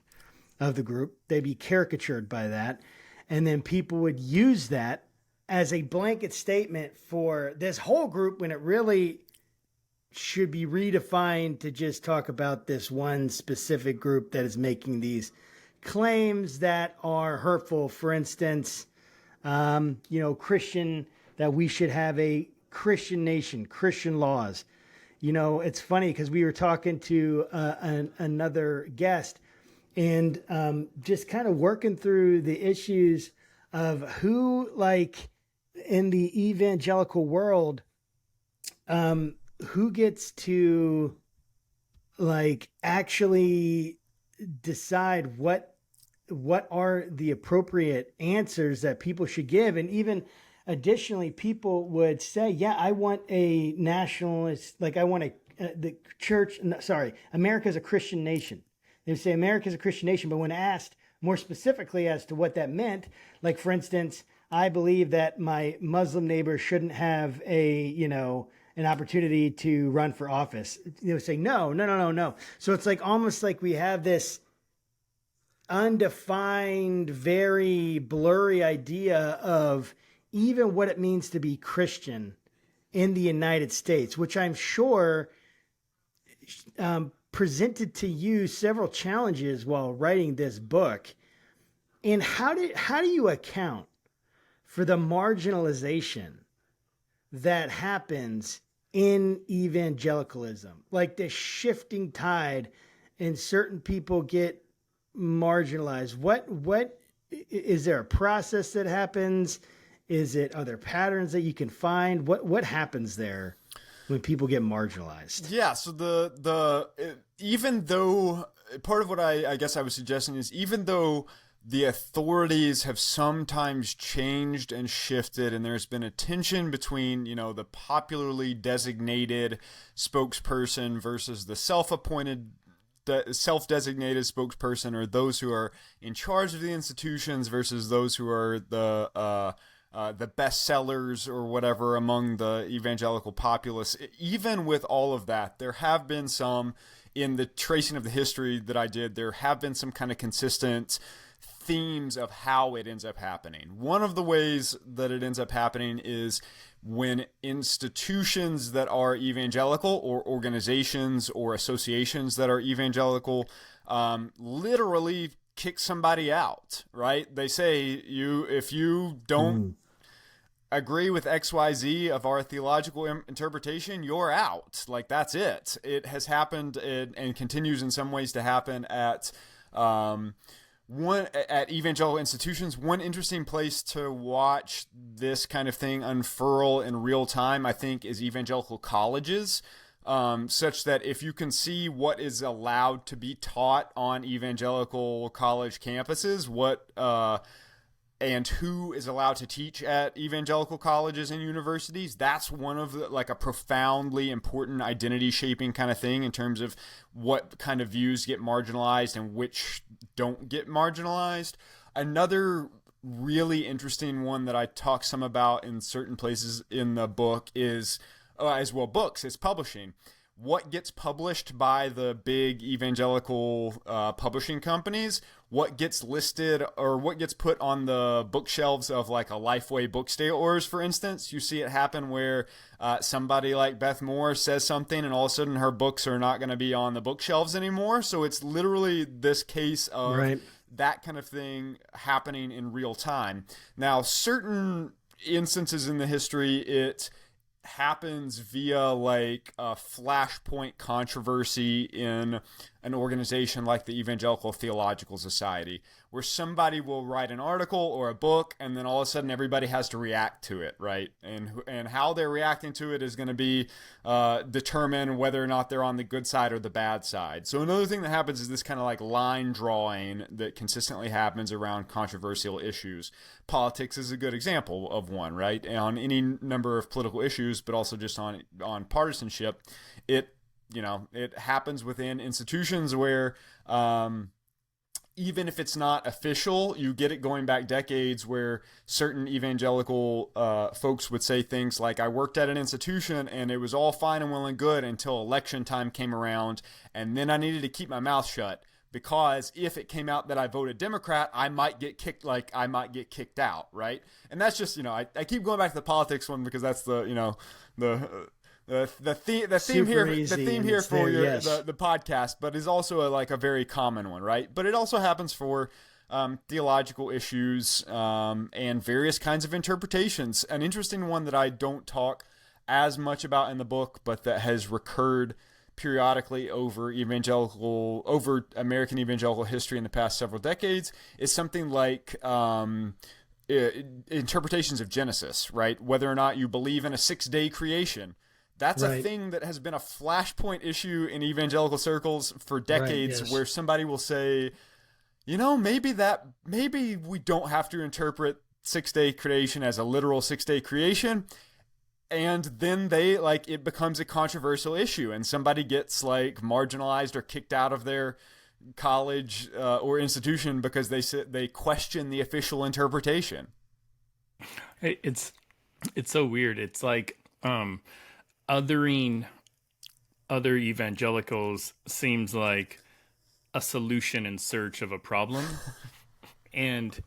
of the group. They'd be caricatured by that. And then people would use that as a blanket statement for this whole group when it really should be redefined to just talk about this one specific group that is making these claims that are hurtful. For instance, Christian, that we should have a Christian nation, Christian laws. It's funny because we were talking to another guest and just kind of working through the issues of who, like, in the evangelical world, who gets to, like, actually decide what are the appropriate answers that people should give. And even additionally, people would say, yeah, I want a nationalist, like I want the church, sorry, America's a Christian nation. They would say America's a Christian nation, but when asked more specifically as to what that meant, like, for instance, I believe that my Muslim neighbor shouldn't have an opportunity to run for office. They would say, no. So it's like almost like we have this undefined, very blurry idea of even what it means to be Christian in the United States, which I'm sure presented to you several challenges while writing this book. And how do you account for the marginalization that happens in evangelicalism, like the shifting tide and certain people get marginalized? What is there a process that happens? Are there patterns that you can find? What happens there when people get marginalized? Yeah. So even though part of what I guess I was suggesting is, even though the authorities have sometimes changed and shifted, and there's been a tension between, the popularly designated spokesperson versus the self-designated spokesperson, or those who are in charge of the institutions versus those who are the bestsellers or whatever among the evangelical populace. Even with all of that, there have been some, in the tracing of the history that I did, there have been some kind of consistent themes of how it ends up happening. One of the ways that it ends up happening is when institutions that are evangelical, or organizations or associations that are evangelical, literally kick somebody out, right? They say, if you don't agree with XYZ of our theological interpretation, you're out. Like, that's it. It has happened and continues in some ways to happen at evangelical institutions. One interesting place to watch this kind of thing unfurl in real time, I think, is evangelical colleges, such that if you can see what is allowed to be taught on evangelical college campuses, and who is allowed to teach at evangelical colleges and universities, that's one of a profoundly important identity shaping kind of thing in terms of what kind of views get marginalized and which don't get marginalized. Another really interesting one that I talk some about in certain places in the book is, it's publishing. What gets published by the big evangelical publishing companies, what gets listed or what gets put on the bookshelves of like a Lifeway bookstores, for instance. You see it happen where somebody like Beth Moore says something and all of a sudden her books are not going to be on the bookshelves anymore. So it's literally this case of that kind of thing happening in real time. Now, certain instances in the history, it happens via like a flashpoint controversy in an organization like the Evangelical Theological Society, where somebody will write an article or a book and then all of a sudden everybody has to react to it, right? And how they're reacting to it is going to be determine whether or not they're on the good side or the bad side. So another thing that happens is this kind of like line drawing that consistently happens around controversial issues. Politics is a good example of one, right? And on any number of political issues, but also just on partisanship, it happens within institutions where even if it's not official, you get it going back decades where certain evangelical folks would say things like, I worked at an institution and it was all fine and well and good until election time came around, and then I needed to keep my mouth shut because if it came out that I voted Democrat, I might get kicked out, right? And that's just, I keep going back to the politics one because that's the the theme here for the podcast, but is also a very common one, right? But it also happens for theological issues and various kinds of interpretations. An interesting one that I don't talk as much about in the book, but that has recurred periodically over American evangelical history in the past several decades, is something like interpretations of Genesis, right? Whether or not you believe in a 6-day creation. That's a thing that has been a flashpoint issue in evangelical circles for decades, where somebody will say, maybe we don't have to interpret 6-day creation as a literal 6-day creation. And then it becomes a controversial issue, and somebody gets marginalized or kicked out of their college or institution because they question the official interpretation. It's so weird. It's like othering other evangelicals seems like a solution in search of a problem. and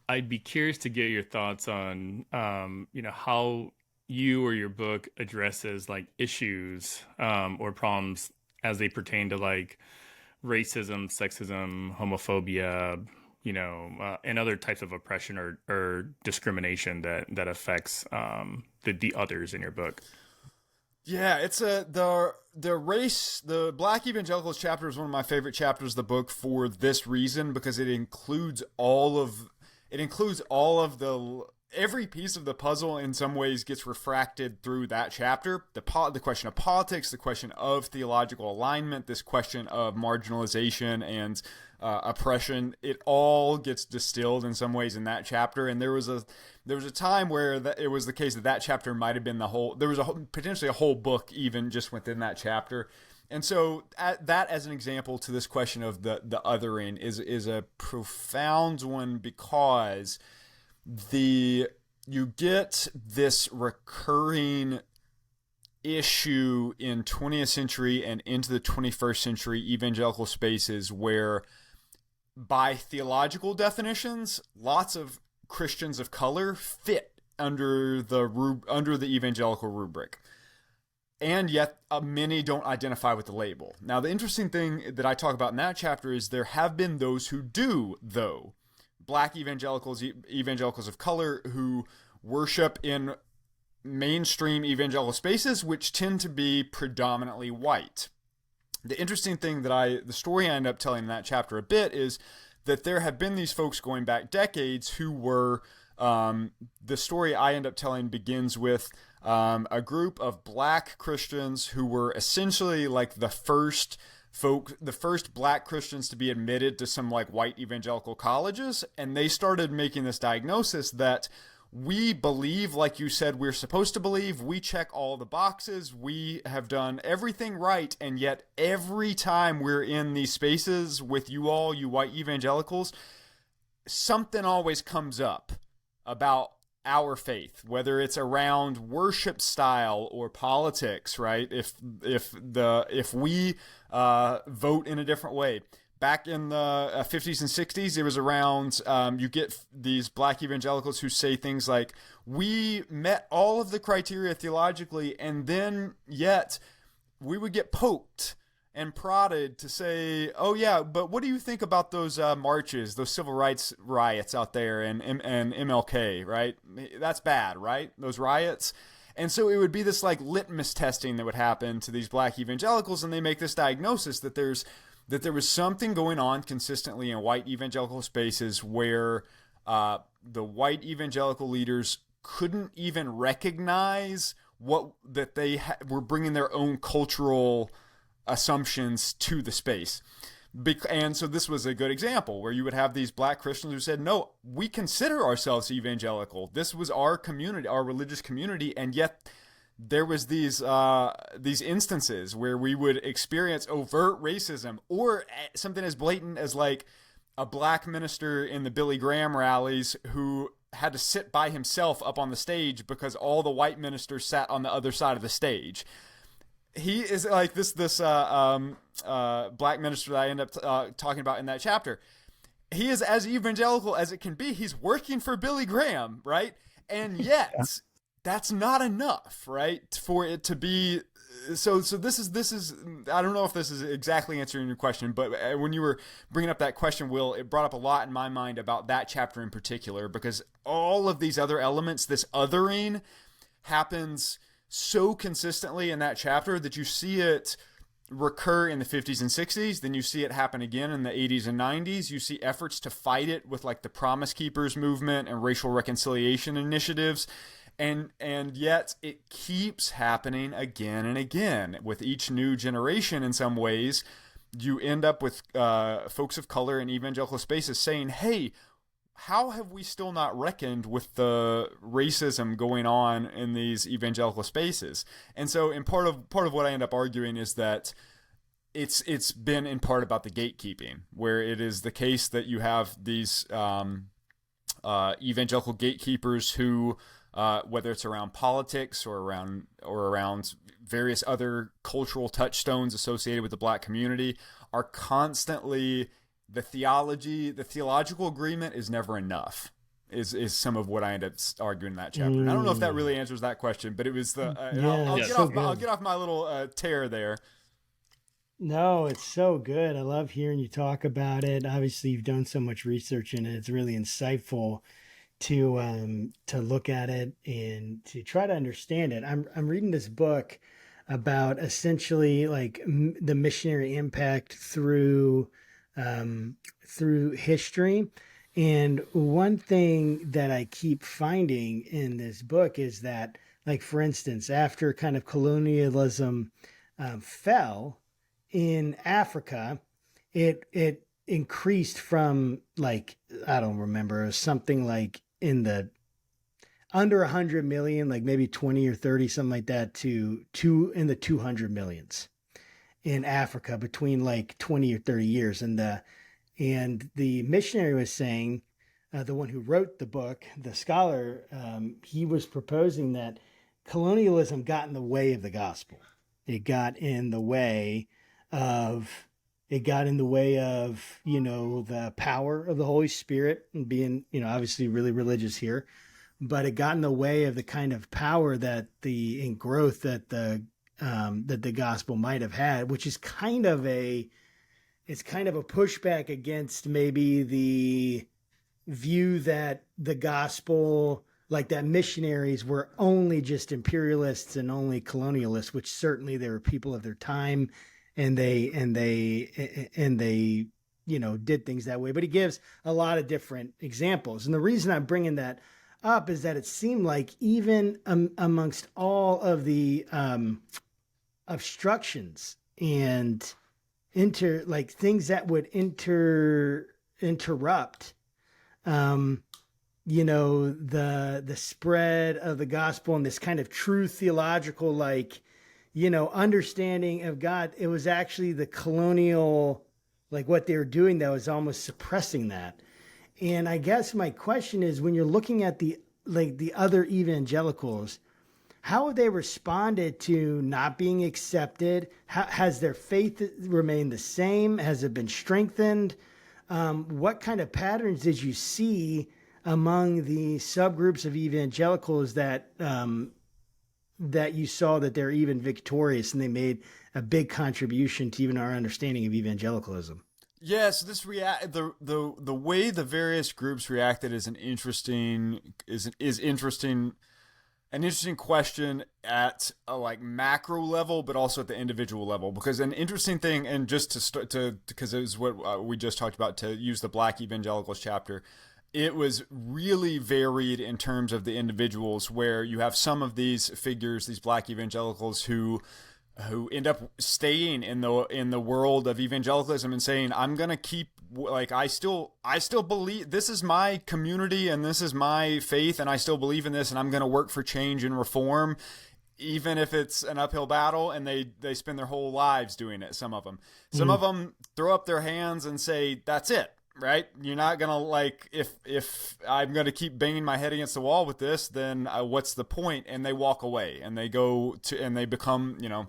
I'd be curious to get your thoughts on, how you or your book addresses issues or problems as they pertain to racism, sexism, homophobia, and other types of oppression or discrimination that affects the others in your book. Yeah, it's the Black Evangelicals chapter is one of my favorite chapters of the book for this reason, because it includes every piece of the puzzle in some ways gets refracted through that chapter. The question of politics, the question of theological alignment, this question of marginalization and oppression, it all gets distilled in some ways in that chapter. And there was a time where it was the case that chapter might have been potentially a whole book even just within that chapter. And so that as an example to this question of the othering is a profound one, because you get this recurring issue in 20th century and into the 21st century evangelical spaces where, by theological definitions, lots of Christians of color fit under the evangelical rubric. And yet many don't identify with the label. Now, the interesting thing that I talk about in that chapter is there have been those who do, though. Black evangelicals of color who worship in mainstream evangelical spaces, which tend to be predominantly white. The interesting thing the story I end up telling in that chapter a bit is that there have been these folks going back decades who were, the story I end up telling begins with a group of Black Christians who were essentially the first Black Christians to be admitted to some white evangelical colleges. And they started making this diagnosis that we believe, like you said, we're supposed to believe. We check all the boxes. We have done everything right. And yet every time we're in these spaces with you white evangelicals, something always comes up about our faith, whether it's around worship style or politics, right? If we vote in a different way. Back in the 50s and 60s, it was around, you get these Black evangelicals who say things like, we met all of the criteria theologically, and then yet we would get poked and prodded to say, oh yeah, but what do you think about those marches, those civil rights riots out there and MLK, right? That's bad, right? Those riots. And so it would be this litmus testing that would happen to these Black evangelicals, and they make this diagnosis that there was something going on consistently in white evangelical spaces where the white evangelical leaders couldn't even recognize that they were bringing their own cultural assumptions to the space. And so this was a good example where you would have these Black Christians who said, no, we consider ourselves evangelical. This was our community, our religious community, and yet there was these instances where we would experience overt racism, or something as blatant as a Black minister in the Billy Graham rallies who had to sit by himself up on the stage because all the white ministers sat on the other side of the stage. He is this Black minister that I end up talking about in that chapter. He is as evangelical as it can be. He's working for Billy Graham, right? And yet that's not enough, right? For it to be so this is I don't know if this is exactly answering your question, but when you were bringing up that question, Will, it brought up a lot in my mind about that chapter in particular, because all of these other elements, this othering, happens so consistently in that chapter that you see it recur in the 50s and 60s, then you see it happen again in the 80s and 90s. You see efforts to fight it with like the Promise Keepers movement and racial reconciliation initiatives. And yet it keeps happening again and again with each new generation. In some ways, you end up with folks of color in evangelical spaces saying, hey, how have we still not reckoned with the racism going on in these evangelical spaces? And so, in part of what I end up arguing is that it's been in part about the gatekeeping, where it is the case that you have these evangelical gatekeepers who, whether it's around politics or around various other cultural touchstones associated with the Black community, are constantly the theological agreement is never enough. Is some of what I end up arguing in that chapter. And I don't know if that really answers that question, but it was the I'll get off my little tear there. No, it's so good. I love hearing you talk about it. Obviously, you've done so much research in it. It's really insightful to look at it and to try to understand it. I'm reading this book about essentially like the missionary impact through history. And one thing that I keep finding in this book is that, like, for instance, after kind of colonialism fell in Africa, it increased from, like, I don't remember, something like in the under 100 million, like maybe 20 or 30, something like that, to in the 200 millions in Africa between like 20 or 30 years. And the missionary was saying, the one who wrote the book, the scholar, he was proposing that colonialism got in the way of the gospel. It got in the way of, you know, the power of the Holy Spirit, and being, you know, obviously really religious here, but it got in the way of the kind of power and growth that the gospel might have had, which is kind of a pushback against maybe the view that the gospel, like that missionaries were only just imperialists and only colonialists, which certainly they were people of their time, and they you know, did things that way. But he gives a lot of different examples. And the reason I'm bringing that up is that it seemed like even amongst all of the obstructions and things that would interrupt you know, the spread of the gospel and this kind of true theological, like, you know, understanding of God, it was actually the colonial, like what they were doing that was almost suppressing that. And I guess my question is, when you're looking at the other evangelicals, how have they responded to not being accepted? Has their faith remained the same? Has it been strengthened? What kind of patterns did you see among the subgroups of evangelicals that you saw that they're even victorious and they made a big contribution to even our understanding of evangelicalism? Yes, the way the various groups reacted is an interesting question at a like macro level, but also at the individual level. Because an interesting thing, and just because it was what we just talked about, to use the Black Evangelicals chapter, it was really varied in terms of the individuals, where you have some of these figures, these Black evangelicals, who end up staying in the world of evangelicalism and saying, I'm going to keep, like, I still believe this is my community and this is my faith and I still believe in this, and I'm going to work for change and reform, even if it's an uphill battle. And they spend their whole lives doing it. Some of them throw up their hands and say, that's it. Right? You're not going to, like, if I'm going to keep banging my head against the wall with this, then what's the point? And they walk away and they become, you know,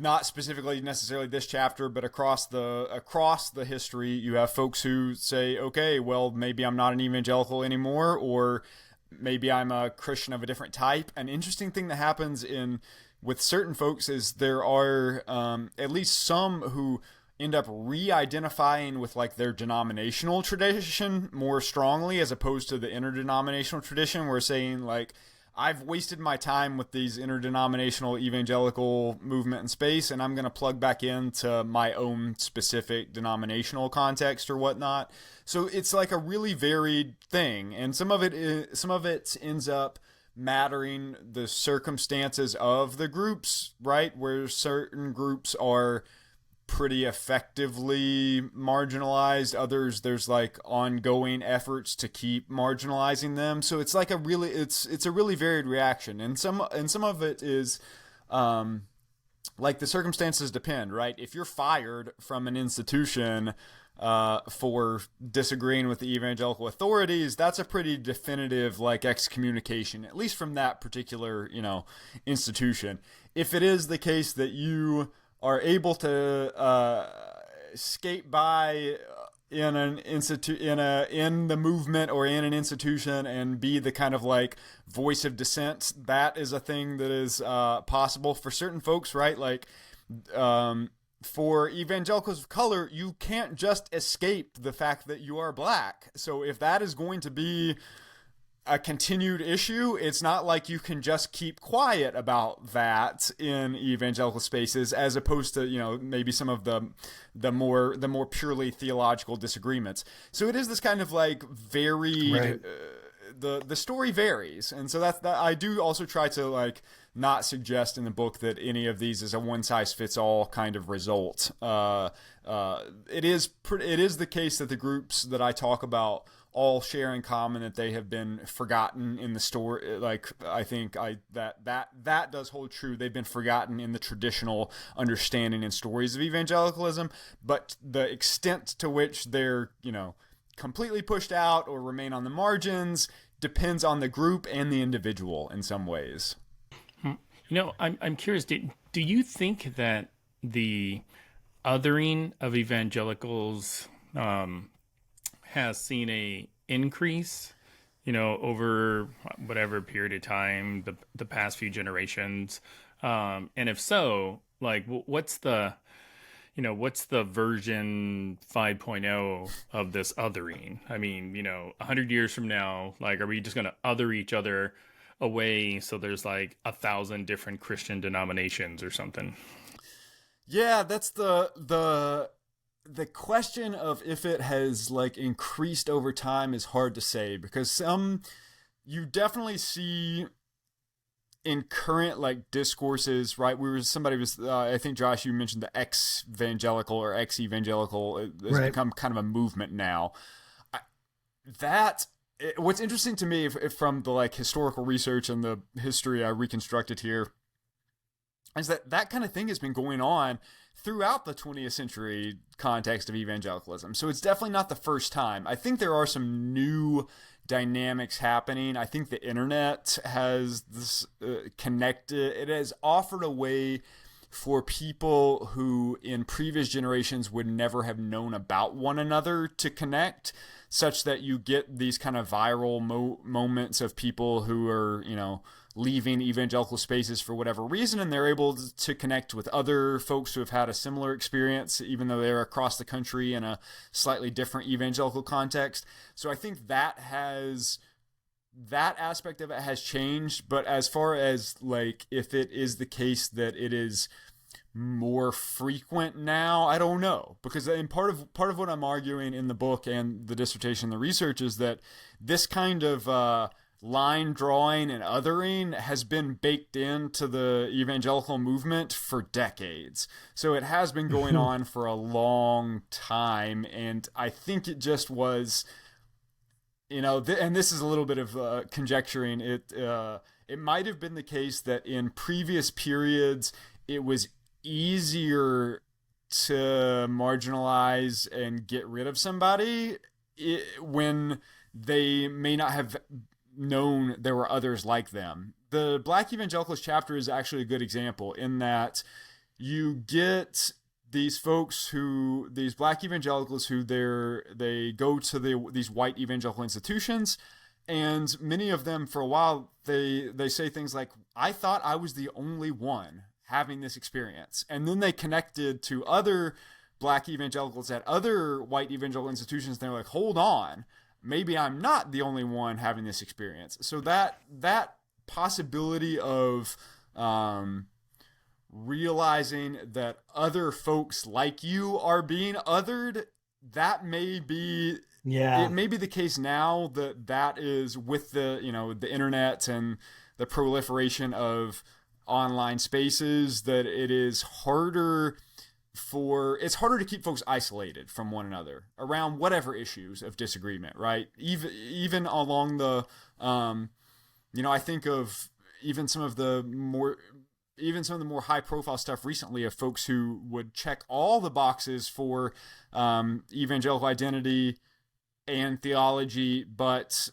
not specifically necessarily this chapter, but across the history, you have folks who say, okay, well, maybe I'm not an evangelical anymore, or maybe I'm a Christian of a different type. An interesting thing that happens with certain folks is there are at least some who end up re-identifying with like their denominational tradition more strongly, as opposed to the interdenominational tradition. We're saying like, I've wasted my time with these interdenominational evangelical movement and space, and I'm going to plug back into my own specific denominational context or whatnot. So it's like a really varied thing, and some of it ends up mattering the circumstances of the groups, right? Where certain groups are pretty effectively marginalized, others there's like ongoing efforts to keep marginalizing them. So it's like it's a really varied reaction, and some of it is like the circumstances depend, right? If you're fired from an institution for disagreeing with the evangelical authorities, that's a pretty definitive like excommunication, at least from that particular institution. If it is the case that you are able to skate by in the movement or in an institution and be the kind of like voice of dissent, that is a thing that is possible for certain folks, right? Like for evangelicals of color, you can't just escape the fact that you are black. So if that is going to be a continued issue, it's not like you can just keep quiet about that in evangelical spaces, as opposed to maybe some of the more purely theological disagreements. So it is this kind of like varied. Right. The story varies, and so that I do also try to like not suggest in the book that any of these is a one size fits all kind of result. It is the case that the groups that I talk about all share in common that they have been forgotten in the story. Like, I think that does hold true. They've been forgotten in the traditional understanding and stories of evangelicalism, but the extent to which they're, completely pushed out or remain on the margins depends on the group and the individual in some ways. I'm curious, do you think that the othering of evangelicals has seen a increase, over whatever period of time, the past few generations? And if so, like, what's the version 5.0 of this othering? I mean, 100 years from now, like, are we just going to other each other away so there's like 1,000 different Christian denominations or something? Yeah, that's the question of if it has like increased over time is hard to say, because you definitely see in current like discourses, right? I think Josh, you mentioned the ex-evangelical or ex-evangelical. It's become kind of a movement now. What's interesting to me from the like historical research and the history I reconstructed here is that kind of thing has been going on throughout the 20th century context of evangelicalism. So it's definitely not the first time. I think there are some new dynamics happening. I think the internet has this it has offered a way for people who in previous generations would never have known about one another to connect, such that you get these kind of viral moments of people who are, leaving evangelical spaces for whatever reason, and they're able to connect with other folks who have had a similar experience, even though they're across the country in a slightly different evangelical context. So I think that aspect of it has changed. But as far as like if it is the case that it is more frequent now, I don't know, because in part of what I'm arguing in the book and the dissertation, the research, is that this kind of line drawing and othering has been baked into the evangelical movement for decades. So it has been going on for a long time, and I think it just was, and this is a little bit of conjecturing. It might have been the case that in previous periods it was easier to marginalize and get rid of somebody when they may not have known there were others like them. The Black Evangelicals chapter is actually a good example, in that you get these Black evangelicals who they go to these white evangelical institutions, And many of them, for a while, they say things like, I thought I was the only one having this experience. And then they connected to other black evangelicals at other white evangelical institutions. And they're like, hold on, maybe I'm not the only one having this experience. So that possibility of realizing that other folks like you are being othered, that may be, it may be the case now that is with the, the internet and the proliferation of online spaces, that it's harder to keep folks isolated from one another around whatever issues of disagreement, right? Even along the, I think of even some of the more high profile stuff recently of folks who would check all the boxes for evangelical identity and theology, but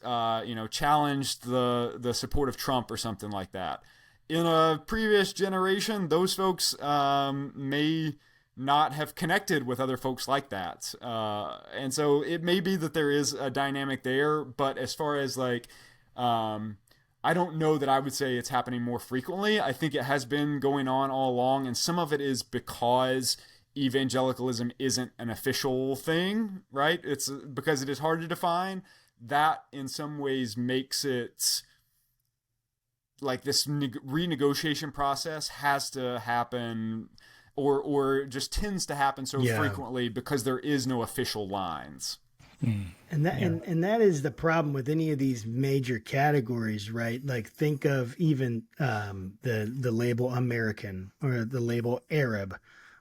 challenged the support of Trump or something like that. In a previous generation, those folks may not have connected with other folks like that, and so it may be that there is a dynamic there. But as far as like, I don't know that I would say it's happening more frequently. I think it has been going on all along, and some of it is because evangelicalism isn't an official thing, right? It's because it is hard to define. That in some ways makes it like this renegotiation process has to happen, or just tends to happen so frequently because there is no official lines. And that is the problem with any of these major categories, right? Like think of even the label American, or the label Arab,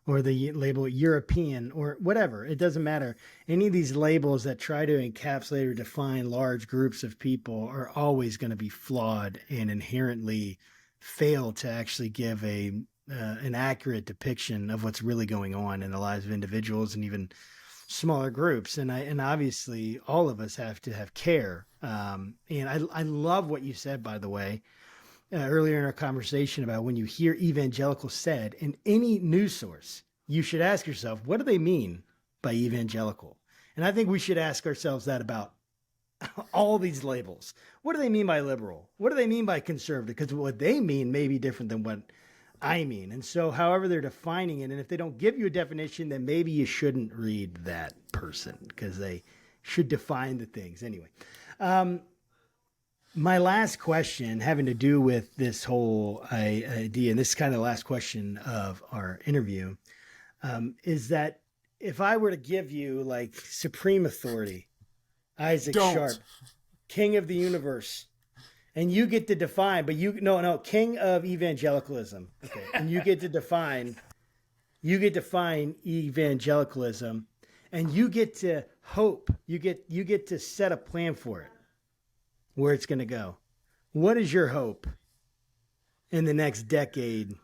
or the label European, or whatever. It doesn't matter. Any of these labels that try to encapsulate or define large groups of people are always going to be flawed and inherently fail to actually give an accurate depiction of what's really going on in the lives of individuals and even smaller groups. And obviously all of us have to have care. And I love what you said, by the way, earlier in our conversation about when you hear evangelical said in any news source, you should ask yourself, what do they mean by evangelical? And I think we should ask ourselves that about all these labels. What do they mean by liberal? What do they mean by conservative? Because what they mean may be different than what I mean. And so however they're defining it, and if they don't give you a definition, then maybe you shouldn't read that person, because they should define the things. Anyway, my last question having to do with this whole idea, and this is kind of the last question of our interview, is that if I were to give you like supreme authority, Isaac Sharp, king of the universe, and you get to define, but king of evangelicalism. Okay. And you get to define evangelicalism, and you get to hope, you get to set a plan for it, where it's going to go. What is your hope in the next decade,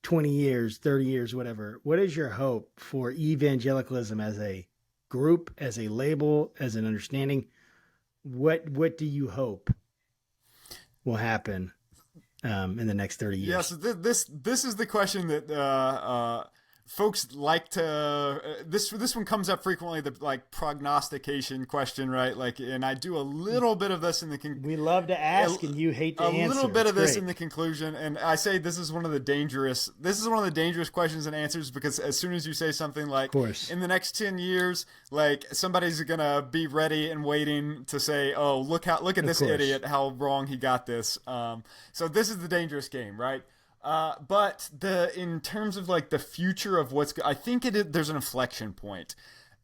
20 years, 30 years, whatever? What is your hope for evangelicalism as a group, as a label, as an understanding? What do you hope will happen in the next 30 years? Yeah, so this is the question that folks like to. This one comes up frequently, the like prognostication question, right? Like, and I do a little bit of this in the. We love to ask, and you hate to answer. A little bit of this in the conclusion, and I say this is one of the dangerous questions and answers, because as soon as you say something like, in the next 10 years, like somebody's gonna be ready and waiting to say, oh, look at this idiot, how wrong he got this. So this is the dangerous game, right? But in terms of like the future of I think there's an inflection point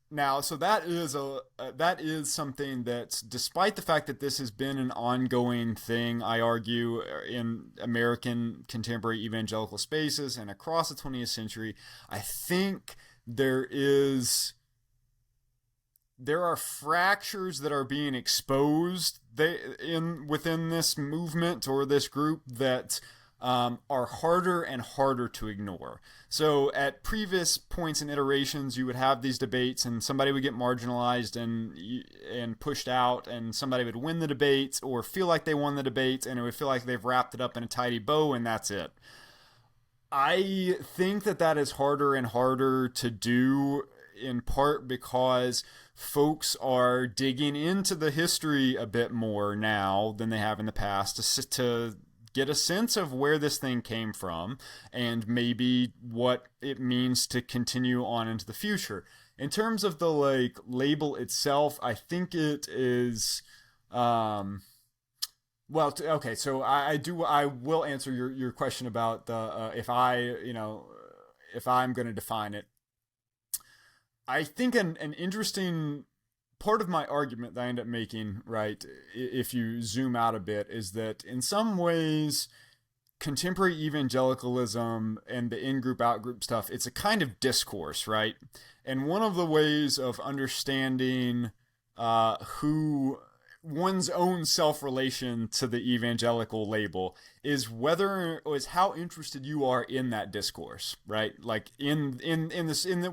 now. So that is something that, despite the fact that this has been an ongoing thing, I argue, in American contemporary evangelical spaces and across the 20th century, I think there are fractures that are being exposed within this movement or this group that are harder and harder to ignore. So at previous points and iterations, you would have these debates, and somebody would get marginalized and pushed out, and somebody would win the debate or feel like they won the debate, and it would feel like they've wrapped it up in a tidy bow, and that's it. I think that is harder and harder to do in part because folks are digging into the history a bit more now than they have in the past to get a sense of where this thing came from and maybe what it means to continue on into the future. In terms of the label itself, I think it is okay, so I will answer your question about the if I'm going to define it. I think an interesting part of my argument that I end up making, right, if you zoom out a bit, is that in some ways, contemporary evangelicalism and the in-group, out-group stuff, it's a kind of discourse, right? And one of the ways of understanding who one's own self-relation to the evangelical label is how interested you are in that discourse, right? Like in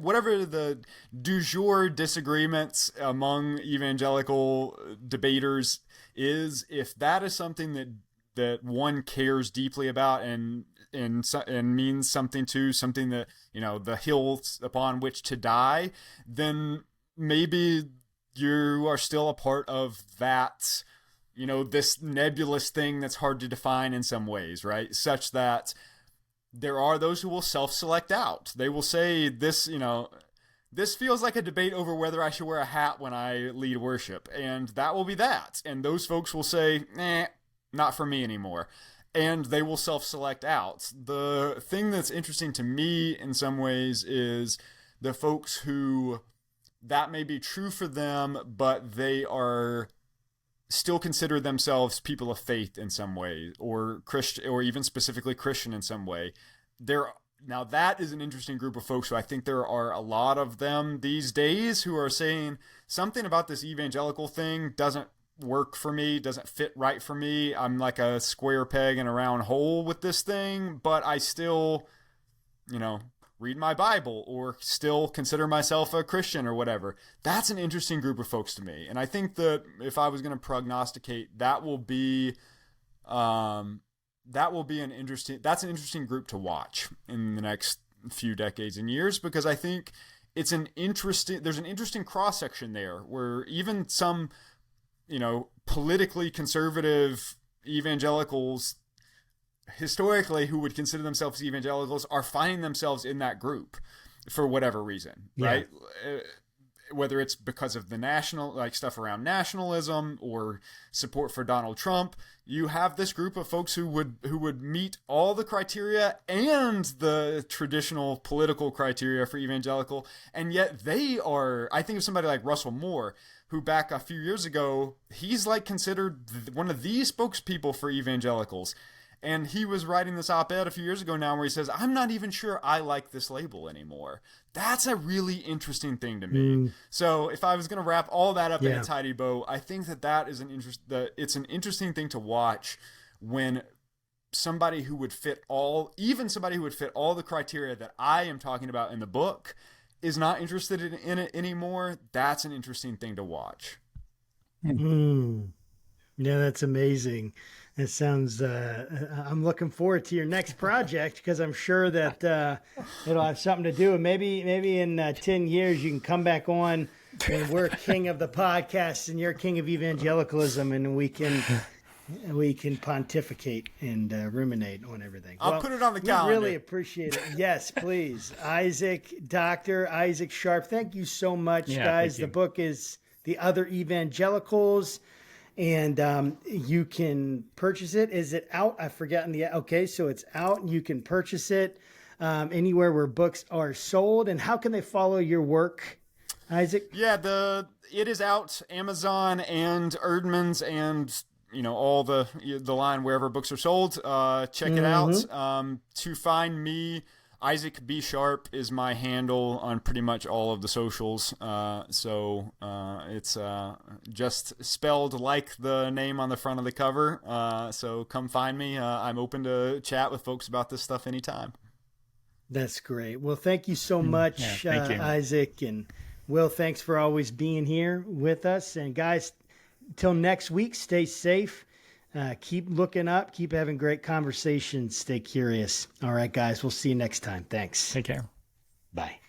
whatever the du jour disagreements among evangelical debaters is, if that is something that one cares deeply about and means something that, the hills upon which to die, then maybe you are still a part of that, this nebulous thing that's hard to define in some ways, right? Such that there are those who will self-select out. They will say this, this feels like a debate over whether I should wear a hat when I lead worship. And that will be that. And those folks will say, not for me anymore. And they will self-select out. The thing that's interesting to me in some ways is the folks who that may be true for them, but they are still consider themselves people of faith in some way, or Christian, or even specifically Christian in some way. Now that is an interesting group of folks who I think there are a lot of them these days who are saying something about this evangelical thing doesn't work for me, doesn't fit right for me. I'm like a square peg in a round hole with this thing, but I still, read my Bible or still consider myself a Christian or whatever. That's an interesting group of folks to me. And I think that if I was going to prognosticate, that's an interesting group to watch in the next few decades and years, because I think there's an interesting cross-section there where even some, politically conservative evangelicals historically who would consider themselves evangelicals are finding themselves in that group for whatever reason, right? Whether it's because of the national, stuff around nationalism or support for Donald Trump, you have this group of folks who would meet all the criteria and the traditional political criteria for evangelical, and yet I think of somebody like Russell Moore, who back a few years ago, he's considered one of the spokespeople for evangelicals. And he was writing this op-ed a few years ago now where he says, I'm not even sure I like this label anymore. That's a really interesting thing to me. So if I was going to wrap all that up in a tidy bow, I think it's an interesting thing to watch when somebody who would fit all the criteria that I am talking about in the book is not interested in it anymore. That's an interesting thing to watch. Yeah, that's amazing. It sounds, I'm looking forward to your next project because I'm sure that it'll have something to do. And maybe in 10 years you can come back on and we're king of the podcast and you're king of evangelicalism, and we can pontificate and ruminate on everything. I'll put it on the calendar. We really appreciate it. Yes, please. Dr. Isaac Sharp, thank you so much, guys. The book is The Other Evangelicals. And you can purchase it. Is it out? I've forgotten okay, so it's out. You can purchase it anywhere where books are sold. And how can they follow your work, Isaac? Yeah, it is out, Amazon and Erdman's and all the line wherever books are sold. Check it out. To find me, Isaac B. Sharp is my handle on pretty much all of the socials. So it's just spelled like the name on the front of the cover. So come find me. I'm open to chat with folks about this stuff anytime. That's great. Well, thank you so much, thank you. Isaac. And Will, thanks for always being here with us. And guys, till next week, stay safe. Keep looking up, keep having great conversations, stay curious. All right, guys, we'll see you next time. Thanks. Take care. Bye.